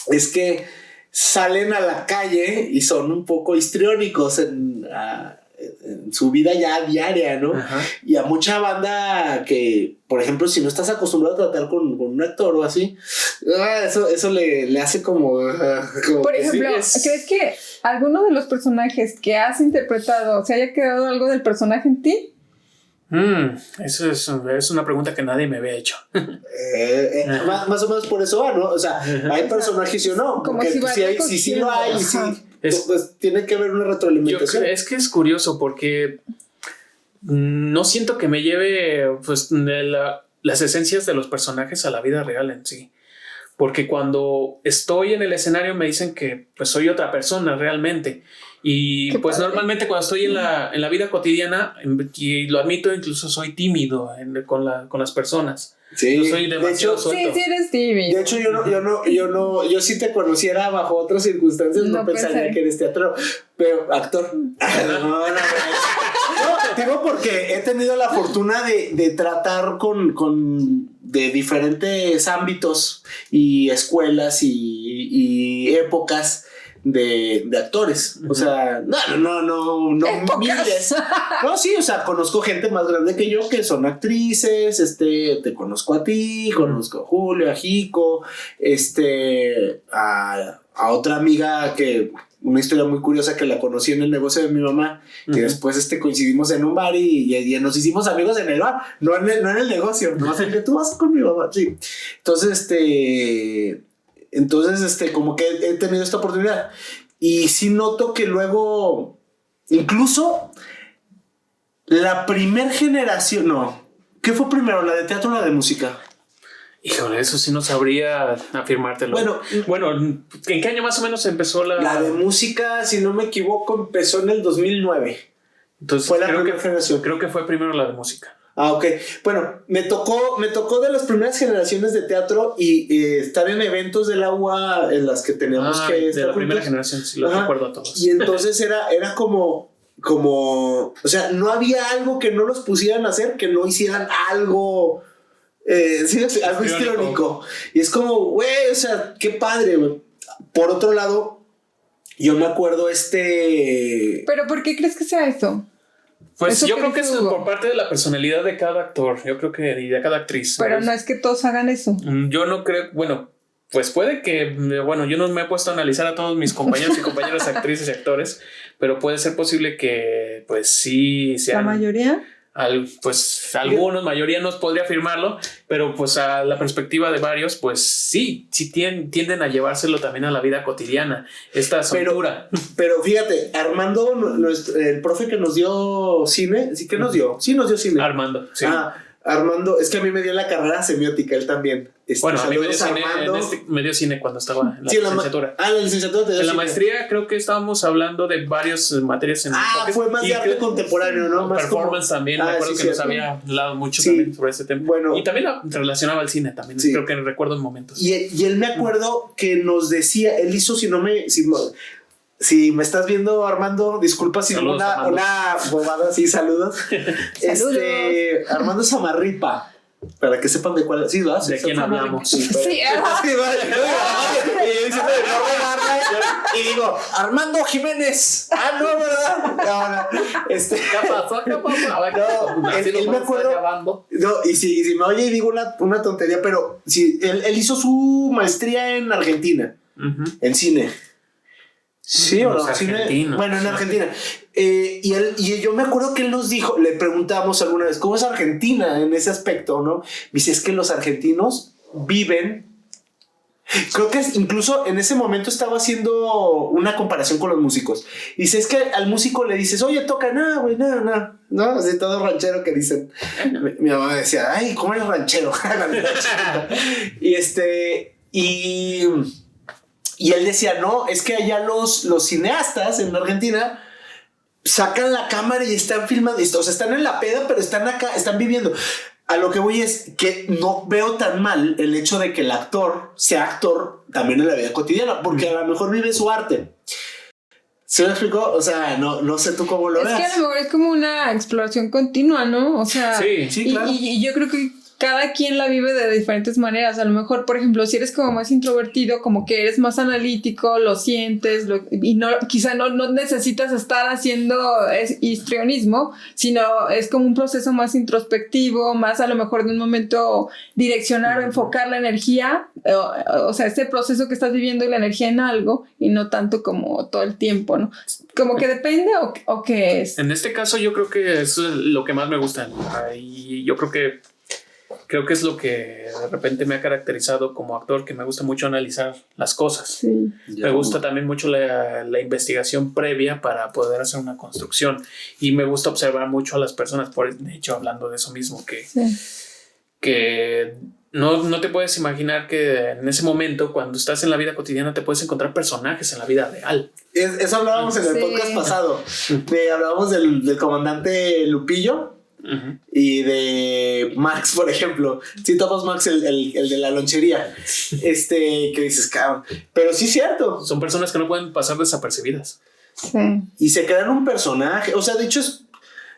es que salen a la calle y son un poco histriónicos en su vida ya diaria, ¿no? Ajá. Y a mucha banda que, por ejemplo, si no estás acostumbrado a tratar con un actor o así, eso le hace como por ejemplo, ¿crees que alguno de los personajes que has interpretado se haya quedado algo del personaje en ti? Eso es una pregunta que nadie me había hecho. Más o menos por eso va, ¿no? O sea, hay personajes y o no. Como si sí lo hay, y sí, pues tiene que haber una retroalimentación. Es que es curioso porque no siento que me lleve pues las esencias de los personajes a la vida real en sí. Porque cuando estoy en el escenario me dicen que pues soy otra persona realmente. Y pues normalmente cuando estoy en la vida cotidiana, y lo admito, incluso soy tímido con las personas. Sí, yo soy demasiado suelto. Sí eres tímido. De hecho, yo si te conociera bajo otras circunstancias no pensaría que eres teatro, pero actor. No, digo porque he tenido la fortuna de tratar con de diferentes ámbitos y escuelas y épocas de actores. O sea, no miles. No, sí, o sea, conozco gente más grande que yo que son actrices. Te conozco a ti, conozco a Julio, a Jico, a otra amiga que una historia muy curiosa que la conocí en el negocio de mi mamá, que después coincidimos en un bar y nos hicimos amigos en el bar, no en el negocio, no sé que tú vas con mi mamá, sí. Entonces, como que he tenido esta oportunidad. Y sí noto que luego, incluso la primer generación, no. ¿Qué fue primero, la de teatro o la de música? Híjole, eso sí no sabría afirmártelo. Bueno, ¿en qué año más o menos empezó la de música, si no me equivoco, empezó en el 2009. Entonces, fue la primera generación. Creo que fue primero la de música. Ok. Bueno, me tocó de las primeras generaciones de teatro y estar en eventos del UA en las que teníamos que estar de la primera generación, sí lo recuerdo a todos. Y entonces era como, o sea, no había algo que no los pusieran a hacer, que no hicieran algo, algo histriónico. Y es como, güey, o sea, qué padre, güey. Por otro lado, yo me acuerdo ¿Pero por qué crees que sea eso? Pues yo creo que es por parte de la personalidad de cada actor, yo creo que y de cada actriz. Pero ¿sabes? No es que todos hagan eso. Yo no creo, bueno, pues puede que, bueno, yo no me he puesto a analizar a todos mis compañeros y compañeras actrices y actores, pero puede ser posible que, pues sí sean... ¿La mayoría? Pues algunos, mayoría no podría afirmarlo, pero pues a la perspectiva de varios, pues sí tienden a llevárselo también a la vida cotidiana, esta soltura. Pero fíjate, Armando, el profe que nos dio cine, ¿sí que nos dio? Sí nos dio cine. Armando, sí. Armando, es que a mí me dio la carrera semiótica, él también. Bueno, a mí me dio cine cuando estaba en la licenciatura. La licenciatura te dio en la cine. Maestría creo que estábamos hablando de varias materias en fue más de arte contemporáneo, ¿no? Más performance como... también, me acuerdo que nos había hablado mucho también sobre ese tema. Bueno, y también relacionaba al cine también, creo que recuerdo en momentos. Y él me acuerdo que nos decía, él hizo, si me estás viendo, Armando, disculpa si una bobada así, saludos. Saludos. Armando Samarripa. Para que sepan de cuál... Sí, ¿verdad? ¿De quién hablamos? Sí, y digo, Armando Jiménez. Ah, no, ¿verdad? No. ¿Qué pasó? No, él me acuerdo. No, y si me oye y digo una tontería, pero sí, él hizo su maestría en Argentina, en cine. Sí, o no, cine. Bueno, en Argentina. Y yo me acuerdo que él nos dijo, le preguntamos alguna vez, ¿cómo es Argentina en ese aspecto, no? Dice, es que los argentinos viven. Creo que incluso en ese momento estaba haciendo una comparación con los músicos. Dice, es que al músico le dices, oye, toca, nada, güey, nada. No, así todo ranchero que dicen. Mi mamá decía, ay, ¿cómo eres ranchero? Y él decía, no, es que allá los cineastas en Argentina sacan la cámara y están filmando, o sea, están en la peda, pero están acá, están viviendo. A lo que voy es que no veo tan mal el hecho de que el actor sea actor también en la vida cotidiana, porque a lo mejor vive su arte. ¿Se me explicó? O sea, no sé tú cómo lo ves. Es que a lo mejor es como una exploración continua, ¿no? O sea, sí, claro. Y yo creo que cada quien la vive de diferentes maneras. A lo mejor, por ejemplo, si eres como más introvertido, como que eres más analítico, lo sientes, y no, quizá no necesitas estar haciendo histrionismo, sino es como un proceso más introspectivo, más a lo mejor de un momento direccionar o enfocar la energía, o sea, este proceso que estás viviendo y la energía en algo, y no tanto como todo el tiempo, ¿no? Como que depende o qué es. En este caso yo creo que eso es lo que más me gusta, y yo creo que es lo que de repente me ha caracterizado como actor, que me gusta mucho analizar las cosas. Sí. Me gusta también mucho la investigación previa para poder hacer una construcción, y me gusta observar mucho a las personas. De hecho, hablando de eso mismo, que no te puedes imaginar que en ese momento, cuando estás en la vida cotidiana, te puedes encontrar personajes en la vida real. Eso hablábamos en el podcast pasado. Hablábamos del comandante Lupillo. Y de Max, por ejemplo. Si tomas Max, el de la lonchería, que dices, cabrón. Pero sí es cierto. Son personas que no pueden pasar desapercibidas. Sí. Y se crean un personaje. O sea, de hecho,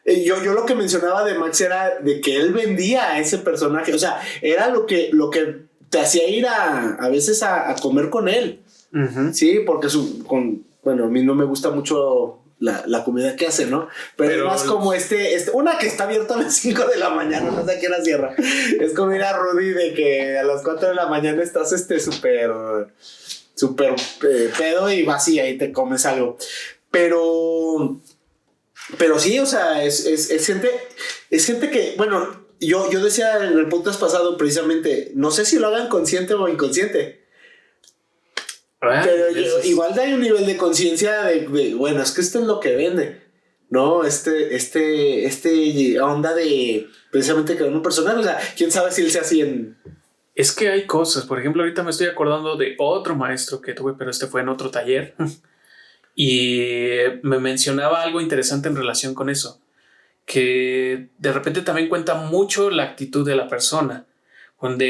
yo lo que mencionaba de Max era de que él vendía a ese personaje. O sea, era lo que te hacía ir a veces a comer con él. Sí, porque bueno, a mí no me gusta mucho la comida que hace, ¿no? Pero es más como una que está abierta a las 5 de la mañana, no sé a qué hora cierra. Es como ir a Rudy de que a las 4 de la mañana estás súper pedo y vacía y te comes algo. Pero sí, o sea, es gente que, bueno, yo decía en el podcast pasado precisamente, no sé si lo hagan consciente o inconsciente. Pero igual hay un nivel de conciencia de, bueno, es que esto es lo que vende, ¿no? Onda de precisamente crear un personaje. O sea, quién sabe si él sea así en... Es que hay cosas. Por ejemplo, ahorita me estoy acordando de otro maestro que tuve, pero fue en otro taller. Y me mencionaba algo interesante en relación con eso, que de repente también cuenta mucho la actitud de la persona. Cuando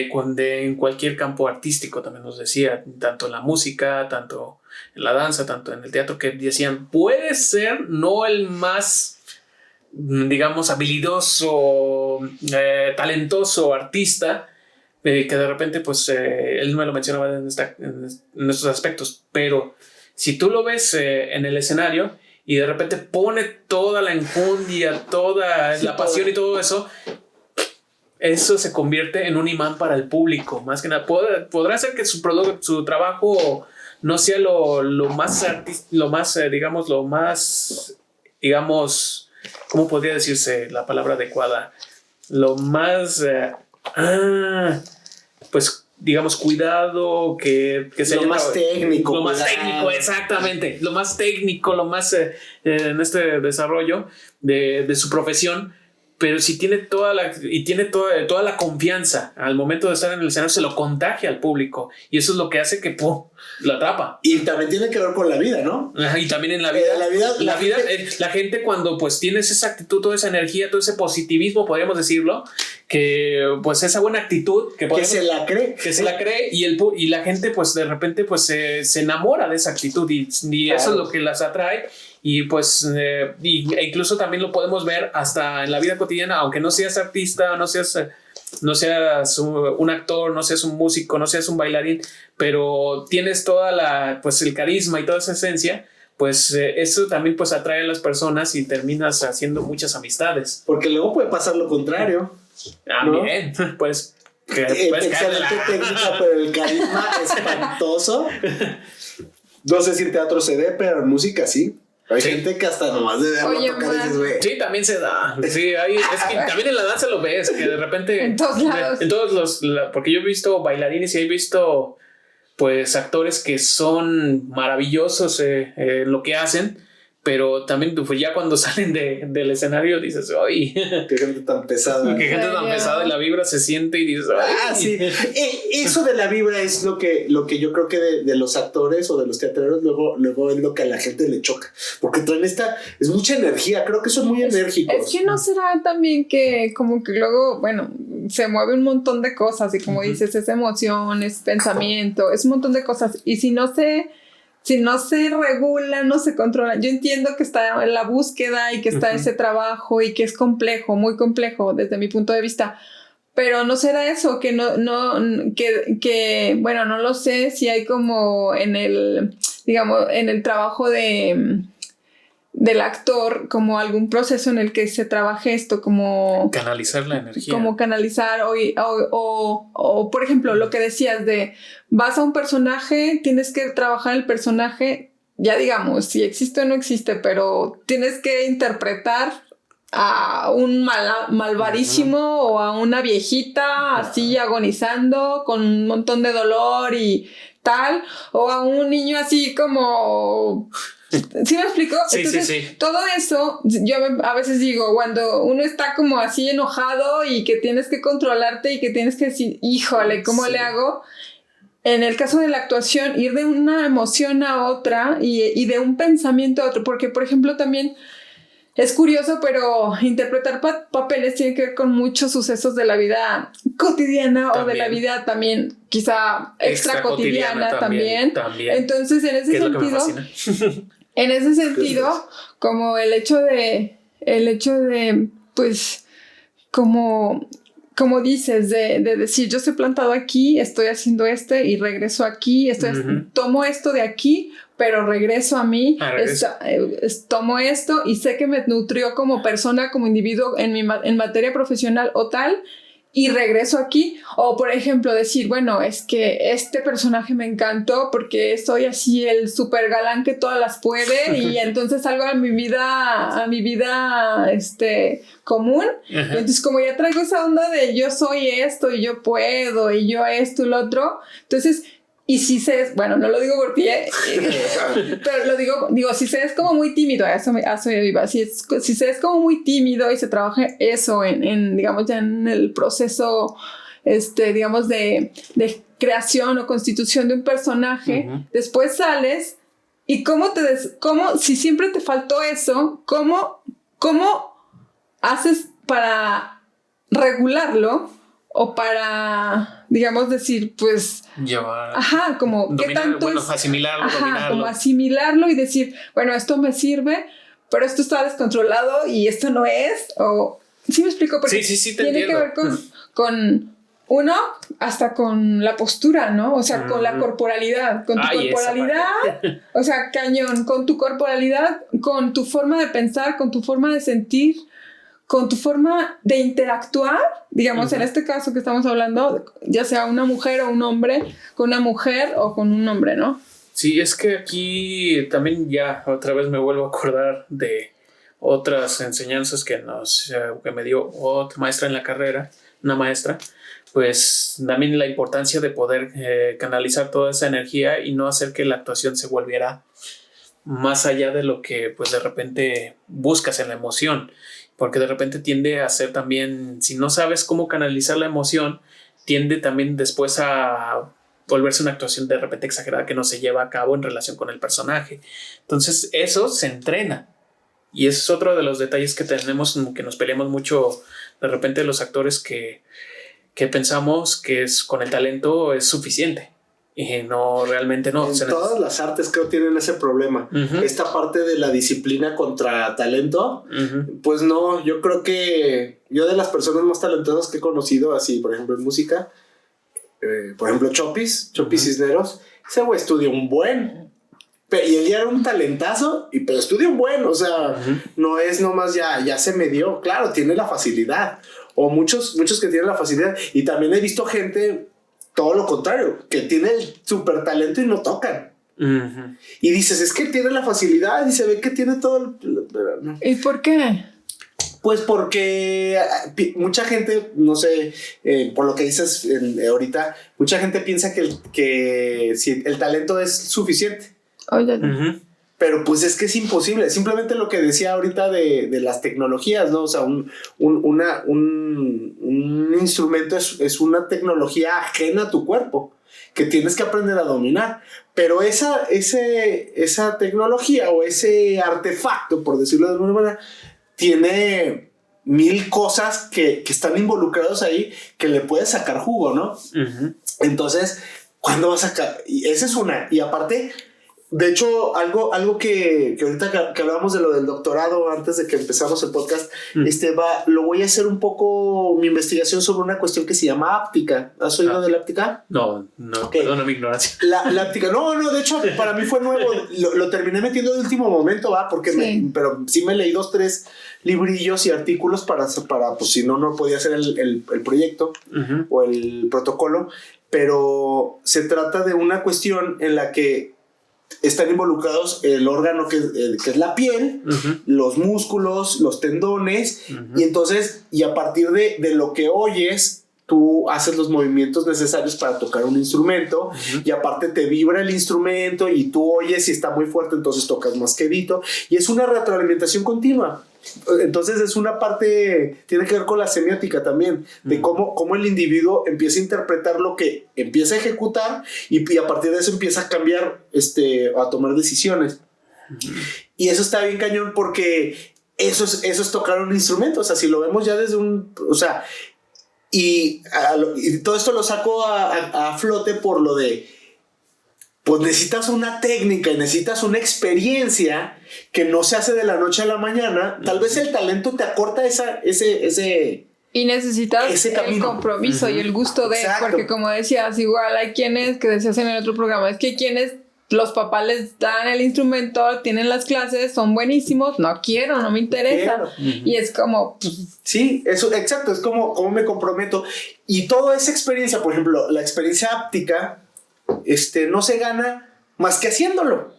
en cualquier campo artístico también nos decía, tanto en la música, tanto en la danza, tanto en el teatro, que decían, puede ser no el más, digamos, habilidoso, talentoso artista, que de repente, pues, él me lo mencionaba en estos aspectos, pero si tú lo ves en el escenario y de repente pone toda la enjundia, toda la pasión y todo eso se convierte en un imán para el público. Más que nada, podrá ser que su trabajo no sea lo más, ¿cómo podría decirse la palabra adecuada? Lo más, pues, digamos, cuidado, que sea lo más técnico. Lo más técnico, exactamente. Lo más técnico, lo más en este desarrollo de su profesión. Pero si tiene toda la confianza al momento de estar en el escenario, se lo contagia al público. Y eso es lo que hace que lo atrapa. Y también tiene que ver con la vida, ¿no? Y también en la vida. La gente cuando pues tienes esa actitud, toda esa energía, todo ese positivismo, podríamos decirlo, que pues esa buena actitud que se la cree. Que se la cree y la gente pues de repente pues se enamora de esa actitud y claro. Eso es lo que las atrae. Y pues e incluso también lo podemos ver hasta en la vida cotidiana, aunque no seas artista, no seas no seas un actor, no seas un músico, no seas un bailarín, pero tienes pues el carisma y toda esa esencia, pues eso también pues atrae a las personas y terminas haciendo muchas amistades. Porque luego puede pasar lo contrario. También, ¿no? Pues excelente técnica, pero el carisma espantoso. No sé si en teatro se dé, pero en música sí. Hay gente que hasta nomás de verlo tocar dices, güey. Sí, también se da. Sí, es que también en la danza lo ves, que de repente. En todos lados. En todos porque yo he visto bailarines y he visto, pues, actores que son maravillosos en lo que hacen. Pero también, pues ya cuando salen del escenario dices, ¡ay! Qué gente tan pesada. Qué gente tan pesada, y la vibra se siente y dices, ¡ay! Ah, sí. Eso de la vibra es lo que yo creo que de los actores o de los teatreros luego es lo que a la gente le choca. Porque traen es mucha energía. Creo que son muy enérgicos. Es que no será también que como que luego, bueno, se mueve un montón de cosas y como dices, es emoción, es pensamiento, es un montón de cosas. Y si no se regula, no se controla. Yo entiendo que está en la búsqueda y que está ese trabajo y que es complejo, muy complejo desde mi punto de vista. Pero no será eso, que bueno, no lo sé si hay como en el trabajo del actor, como algún proceso en el que se trabaje esto, como canalizar la energía. Como canalizar o por ejemplo, lo que decías de vas a un personaje, tienes que trabajar el personaje, ya digamos, si existe o no existe, pero tienes que interpretar a un malvadísimo o a una viejita así agonizando con un montón de dolor y tal, o a un niño así como... ¿Sí me explico? Sí, entonces, sí. Todo eso, yo a veces digo, cuando uno está como así enojado y que tienes que controlarte y que tienes que decir, híjole, ¿cómo le hago? En el caso de la actuación, ir de una emoción a otra y de un pensamiento a otro, porque, por ejemplo, también es curioso, pero interpretar papeles tiene que ver con muchos sucesos de la vida cotidiana también. O de la vida también quizá extra cotidiana también. Entonces, en ese sentido, como el hecho de, pues, como dices, de decir, yo estoy plantado aquí, estoy haciendo y regreso aquí, tomo esto de aquí, pero regreso a mí, tomo esto y sé que me nutrió como persona, como individuo en materia profesional o tal, y regreso aquí. O por ejemplo decir, bueno, es que este personaje me encantó porque soy así el super galán que todas las puede y entonces salgo a mi vida común. Y entonces como ya traigo esa onda de yo soy esto y yo puedo y yo esto y lo otro, entonces... Y si bueno, no lo digo por ti, pero lo digo, si se es como muy tímido, eso iba. Si se es como muy tímido y se trabaja eso en digamos, ya en el proceso, digamos, de creación o constitución de un personaje, después sales y si siempre te faltó eso, ¿cómo haces para regularlo? O para, digamos, decir, pues... Llevar... como... Dominar, ¿qué tanto asimilarlo, dominarlo. Como asimilarlo y decir, bueno, esto me sirve, pero esto está descontrolado y esto no es, o... ¿Sí me explico? Porque sí, te tiene entiendo. que ver con uno, hasta con la postura, ¿no? O sea, con la corporalidad. Con tu corporalidad, o sea, cañón. Con tu corporalidad, con tu forma de pensar, con tu forma de sentir... con tu forma de interactuar, digamos, en este caso que estamos hablando, ya sea una mujer o un hombre, con una mujer o con un hombre, ¿no? Sí, es que aquí también ya otra vez me vuelvo a acordar de otras enseñanzas que me dio otra maestra en la carrera, una maestra, pues también la importancia de poder canalizar toda esa energía y no hacer que la actuación se volviera más allá de lo que pues de repente buscas en la emoción. Porque de repente tiende a ser también, si no sabes cómo canalizar la emoción, tiende también después a volverse una actuación de repente exagerada que no se lleva a cabo en relación con el personaje. Entonces eso se entrena. Y ese es otro de los detalles que tenemos, que nos peleamos mucho de repente los actores que pensamos que con el talento es suficiente. Y no, realmente no. En todas las artes creo tienen ese problema. Esta parte de la disciplina contra talento, pues no, yo creo que yo de las personas más talentosas que he conocido, así por ejemplo en música, por ejemplo Chopis Cisneros, ese güey estudia un buen, y él ya era un talentazo, pero estudia un buen, o sea, no es nomás ya se me dio, claro, tiene la facilidad, o muchos que tienen la facilidad, y también he visto gente todo lo contrario, que tiene el súper talento y no tocan. Y dices, es que tiene la facilidad y se ve que tiene todo el... No. ¿Y por qué? Pues porque mucha gente, no sé, por lo que dices ahorita, mucha gente piensa que si el talento es suficiente. Oye, Pero pues es que es imposible. Simplemente lo que decía ahorita de las tecnologías, ¿no? O sea, un instrumento es una tecnología ajena a tu cuerpo que tienes que aprender a dominar. Pero esa tecnología o ese artefacto, por decirlo de alguna manera, tiene 1000 cosas que están involucrados ahí que le puedes sacar jugo, ¿no? Entonces, ¿cuándo vas a sacar? Y esa es una. Y aparte... De hecho, algo que ahorita que hablábamos de lo del doctorado antes de que empezamos el podcast, lo voy a hacer un poco mi investigación sobre una cuestión que se llama áptica. ¿Has oído de la áptica? No, okay. Perdona mi ignorancia. La áptica, no, de hecho, para mí fue nuevo. Lo terminé metiendo de último momento, porque pero sí me leí 2-3 librillos y artículos para pues si no podía hacer el proyecto o el protocolo. Pero se trata de una cuestión en la que están involucrados el órgano que es la piel, los músculos, los tendones, y entonces, y a partir de lo que oyes, tú haces los movimientos necesarios para tocar un instrumento, y aparte te vibra el instrumento, y tú oyes si está muy fuerte, entonces tocas más quedito, y es una retroalimentación continua. Entonces es una parte, tiene que ver con la semiótica también, de cómo el individuo empieza a interpretar lo que empieza a ejecutar y a partir de eso empieza a cambiar, a tomar decisiones. Y eso está bien cañón porque eso es tocar un instrumento. O sea, si lo vemos ya desde y todo esto lo saco a flote por lo de, pues necesitas una técnica y necesitas una experiencia que no se hace de la noche a la mañana. Tal vez el talento te acorta ese y necesitas el compromiso y el gusto de... Exacto. Porque como decías, igual hay quienes, que decías en el otro programa, es que quienes los papás les dan el instrumento, tienen las clases, son buenísimos, no me interesa. Y es como... Sí, eso, exacto, es como me comprometo. Y toda esa experiencia, por ejemplo, la experiencia áptica, no se gana más que haciéndolo.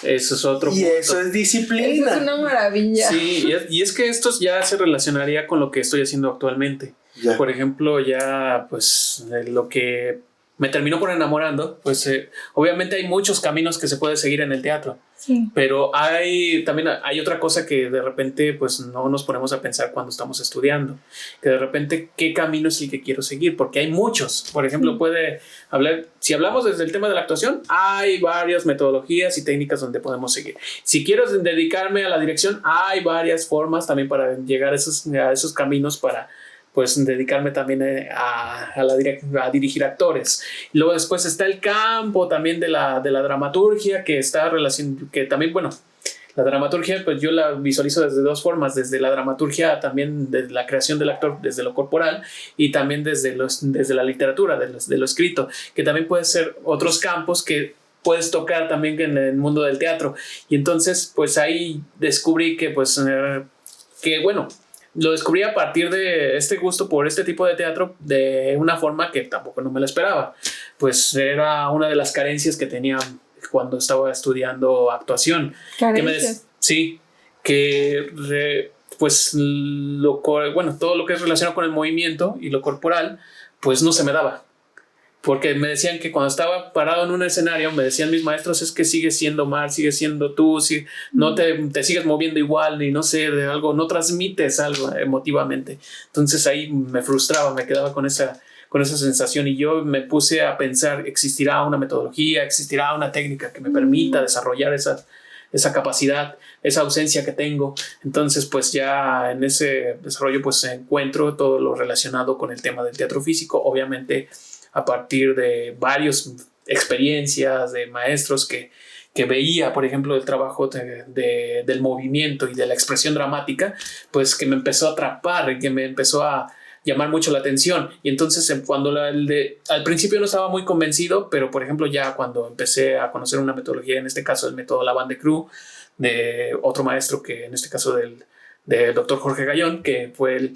Eso es otro punto. Y eso es disciplina. Eso es una maravilla. Sí, y es que esto ya se relacionaría con lo que estoy haciendo actualmente. Ya. Por ejemplo, ya pues lo que me terminó por enamorando, pues obviamente hay muchos caminos que se puede seguir en el teatro. Sí. Pero también hay otra cosa que de repente pues no nos ponemos a pensar cuando estamos estudiando, que de repente qué camino es el que quiero seguir, porque hay muchos. Por ejemplo, si hablamos desde el tema de la actuación, hay varias metodologías y técnicas donde podemos seguir. Si quiero dedicarme a la dirección, hay varias formas también para llegar a esos caminos para pues dedicarme también a dirigir actores. Y luego después está el campo también de la dramaturgia, que también, bueno, la dramaturgia pues yo la visualizo desde dos formas, desde la dramaturgia también de la creación del actor, desde lo corporal, y también desde la literatura, de lo escrito, que también puede ser otros campos que puedes tocar también en el mundo del teatro. Y entonces pues ahí descubrí que lo descubrí a partir de este gusto por este tipo de teatro de una forma que tampoco no me lo esperaba. Pues era una de las carencias que tenía cuando estaba estudiando actuación. ¿Carencias? Pues todo lo que es relacionado con el movimiento y lo corporal, pues no se me daba. Porque me decían que cuando estaba parado en un escenario, me decían mis maestros, es que sigues siendo Mar, sigues siendo tú, no te sigues moviendo igual, y no sé, de algo, no transmites algo emotivamente. Entonces ahí me frustraba, me quedaba con esa sensación, y yo me puse a pensar, ¿existirá una metodología, existirá una técnica que me permita desarrollar esa capacidad, esa ausencia que tengo? Entonces pues ya en ese desarrollo pues encuentro todo lo relacionado con el tema del teatro físico, obviamente a partir de varias experiencias de maestros que veía, por ejemplo, el trabajo del movimiento y de la expresión dramática, pues que me empezó a atrapar y que me empezó a llamar mucho la atención. Y entonces cuando al principio no estaba muy convencido, pero por ejemplo ya cuando empecé a conocer una metodología, en este caso el método Lavande Crew, de otro maestro, que en este caso del doctor Jorge Gallón, que fue el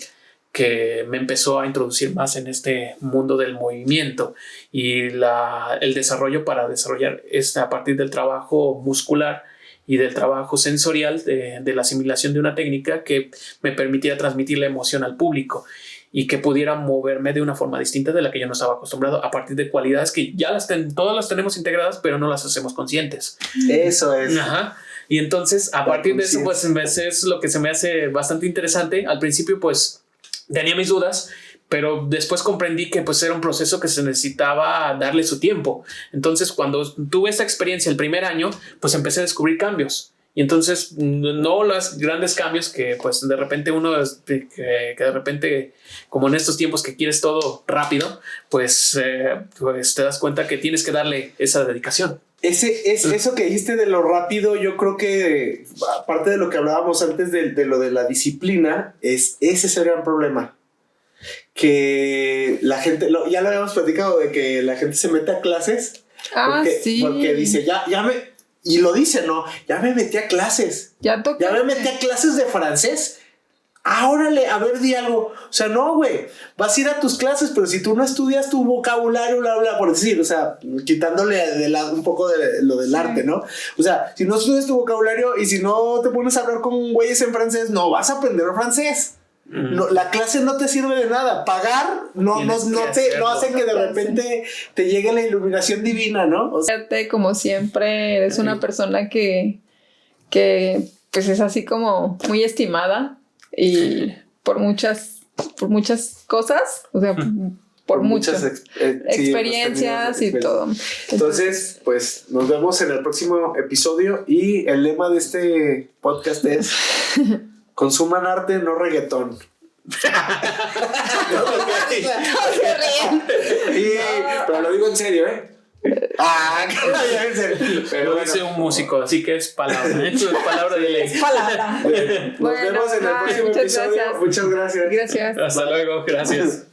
que me empezó a introducir más en este mundo del movimiento y el desarrollo para desarrollar a partir del trabajo muscular y del trabajo sensorial de la asimilación de una técnica que me permitiera transmitir la emoción al público y que pudiera moverme de una forma distinta de la que yo no estaba acostumbrado, a partir de cualidades que ya todas las tenemos integradas, pero no las hacemos conscientes. Eso es. Ajá. Y entonces, a partir de eso, pues es lo que se me hace bastante interesante. Al principio, pues tenía mis dudas, pero después comprendí que pues era un proceso que se necesitaba darle su tiempo. Entonces, cuando tuve esta experiencia el primer año, pues empecé a descubrir cambios. Y entonces, no los grandes cambios que pues de repente que de repente, como en estos tiempos que quieres todo rápido, pues te das cuenta que tienes que darle esa dedicación. Eso que dijiste de lo rápido, yo creo que aparte de lo que hablábamos antes de lo de la disciplina, ese es el gran problema. Que la gente, ya lo habíamos platicado, de que la gente se mete a clases porque dice, y lo dice, ¿no? Ya me metí a clases. Ya me metí a clases de francés. Órale, a ver, di algo. O sea, no, güey. Vas a ir a tus clases, pero si tú no estudias tu vocabulario, por decir, o sea, quitándole un poco de lo del arte, ¿no? O sea, si no estudias tu vocabulario y si no te pones a hablar con güeyes en francés, no vas a aprender francés. No, la clase no te sirve de nada. Pagar no hace que de repente te llegue la iluminación divina, ¿no? O sea, como siempre, eres una persona que pues es así como muy estimada y por muchas cosas, o sea, por muchas experiencias y todo. Entonces, pues nos vemos en el próximo episodio y el lema de este podcast es consuman arte, no reggaetón. Pero lo digo en serio, Pero dice un músico, así que es palabra. Es palabra de ley. Palabra. Nos vemos en el próximo episodio. Gracias. Muchas gracias. Gracias. Hasta luego, gracias.